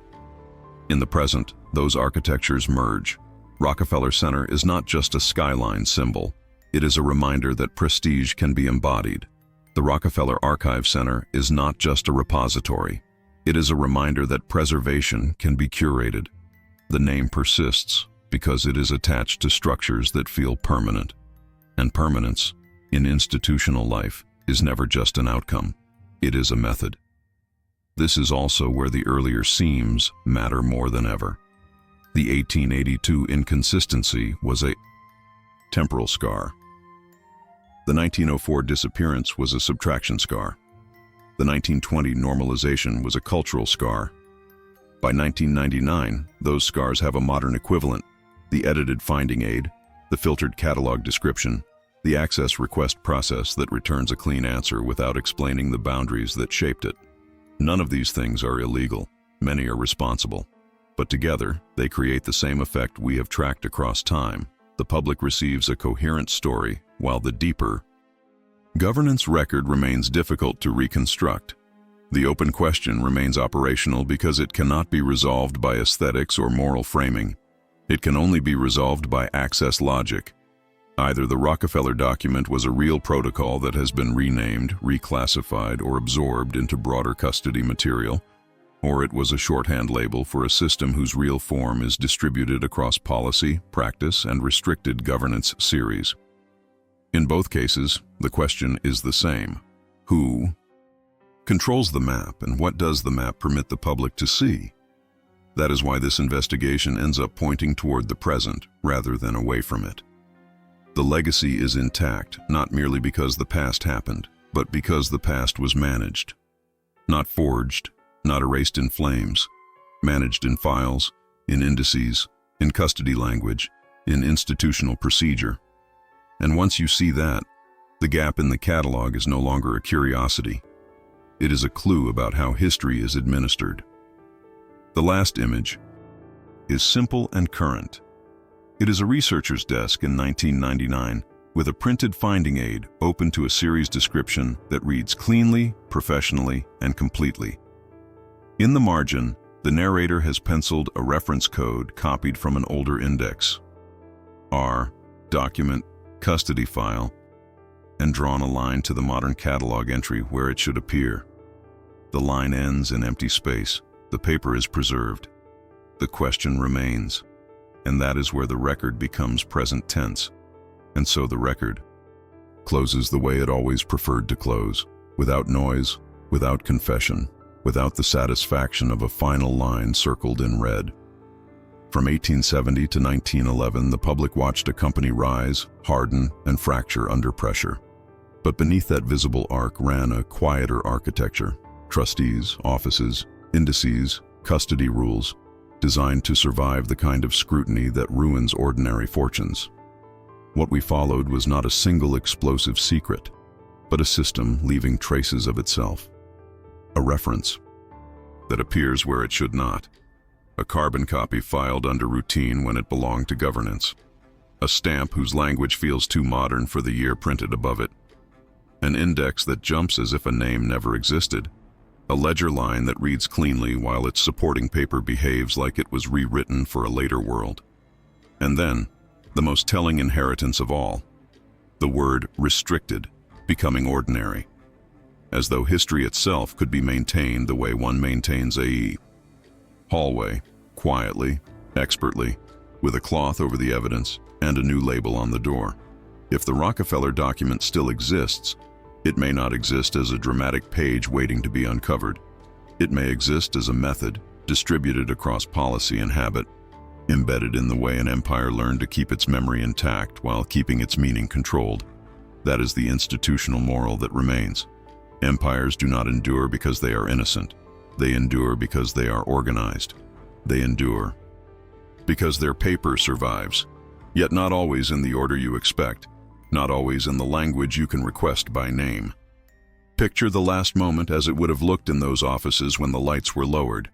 In the present, those architectures merge. Rockefeller Center is not just a skyline symbol. It is a reminder that prestige can be embodied. The Rockefeller Archive Center is not just a repository. It is a reminder that preservation can be curated. The name persists because it is attached to structures that feel permanent. And permanence, in institutional life, is never just an outcome. It is a method. This is also where the earlier seams matter more than ever. The 1882 inconsistency was a temporal scar. The 1904 disappearance was a subtraction scar. The 1920 normalization was a cultural scar. By 1999, those scars have a modern equivalent: the edited finding aid, the filtered catalog description, the access request process that returns a clean answer without explaining the boundaries that shaped it. None of these things are illegal. Many are responsible. But together, they create the same effect we have tracked across time. The public receives a coherent story, while the deeper governance record remains difficult to reconstruct. The open question remains operational because it cannot be resolved by aesthetics or moral framing. It can only be resolved by access logic. Either the Rockefeller document was a real protocol that has been renamed, reclassified, or absorbed into broader custody material, or it was a shorthand label for a system whose real form is distributed across policy, practice, and restricted governance series. In both cases, the question is the same: who controls the map, and what does the map permit the public to see? That is why this investigation ends up pointing toward the present rather than away from it. The legacy is intact, not merely because the past happened, but because the past was managed. Not forged, not erased in flames, managed in files, in indices, in custody language, in institutional procedure. And once you see that, the gap in the catalog is no longer a curiosity. It is a clue about how history is administered. The last image is simple and current. It is a researcher's desk in 1999 with a printed finding aid open to a series description that reads cleanly, professionally, and completely. In the margin, the narrator has penciled a reference code copied from an older index, R, document, custody file, and drawn a line to the modern catalog entry where it should appear. The line ends in empty space. The paper is preserved. The question remains, and that is where the record becomes present tense. And so the record closes the way it always preferred to close, without noise, without confession, without the satisfaction of a final line circled in red. From 1870 to 1911, the public watched a company rise, harden, and fracture under pressure. But beneath that visible arc ran a quieter architecture: trustees, offices, indices, custody rules, designed to survive the kind of scrutiny that ruins ordinary fortunes. What we followed was not a single explosive secret, but a system leaving traces of itself. A reference that appears where it should not. A carbon copy filed under routine when it belonged to governance. A stamp whose language feels too modern for the year printed above it. An index that jumps as if a name never existed. A ledger line that reads cleanly while its supporting paper behaves like it was rewritten for a later world. And then, the most telling inheritance of all, the word restricted becoming ordinary, as though history itself could be maintained the way one maintains a hallway, quietly, expertly, with a cloth over the evidence and a new label on the door. If the Rockefeller document still exists, it may not exist as a dramatic page waiting to be uncovered. It may exist as a method, distributed across policy and habit, embedded in the way an empire learned to keep its memory intact while keeping its meaning controlled. That is the institutional moral that remains. Empires do not endure because they are innocent. They endure because they are organized. They endure because their paper survives, yet not always in the order you expect, not always in the language you can request by name. Picture the last moment as it would have looked in those offices when the lights were lowered.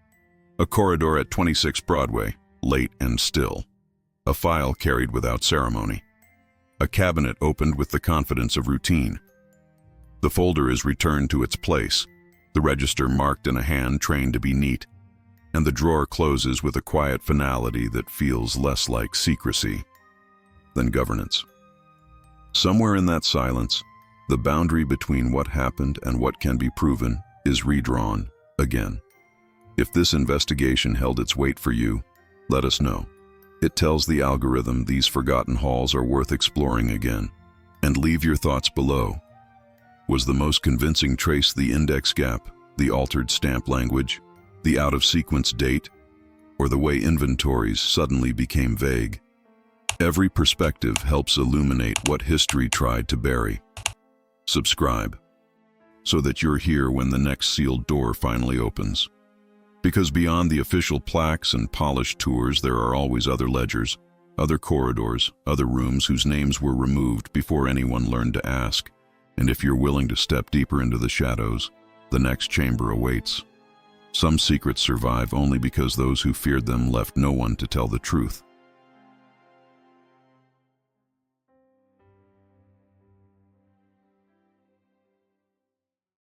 A corridor at 26 Broadway, late and still. A file carried without ceremony. A cabinet opened with the confidence of routine. The folder is returned to its place, the register marked in a hand trained to be neat, and the drawer closes with a quiet finality that feels less like secrecy than governance. Somewhere in that silence, the boundary between what happened and what can be proven is redrawn again. If this investigation held its weight for you, let us know. It tells the algorithm these forgotten halls are worth exploring again. And leave your thoughts below. Was the most convincing trace the index gap, the altered stamp language, the out-of-sequence date, or the way inventories suddenly became vague? Every perspective helps illuminate what history tried to bury. Subscribe, so that you're here when the next sealed door finally opens. Because beyond the official plaques and polished tours, there are always other ledgers, other corridors, other rooms whose names were removed before anyone learned to ask. And if you're willing to step deeper into the shadows, the next chamber awaits. Some secrets survive only because those who feared them left no one to tell the truth.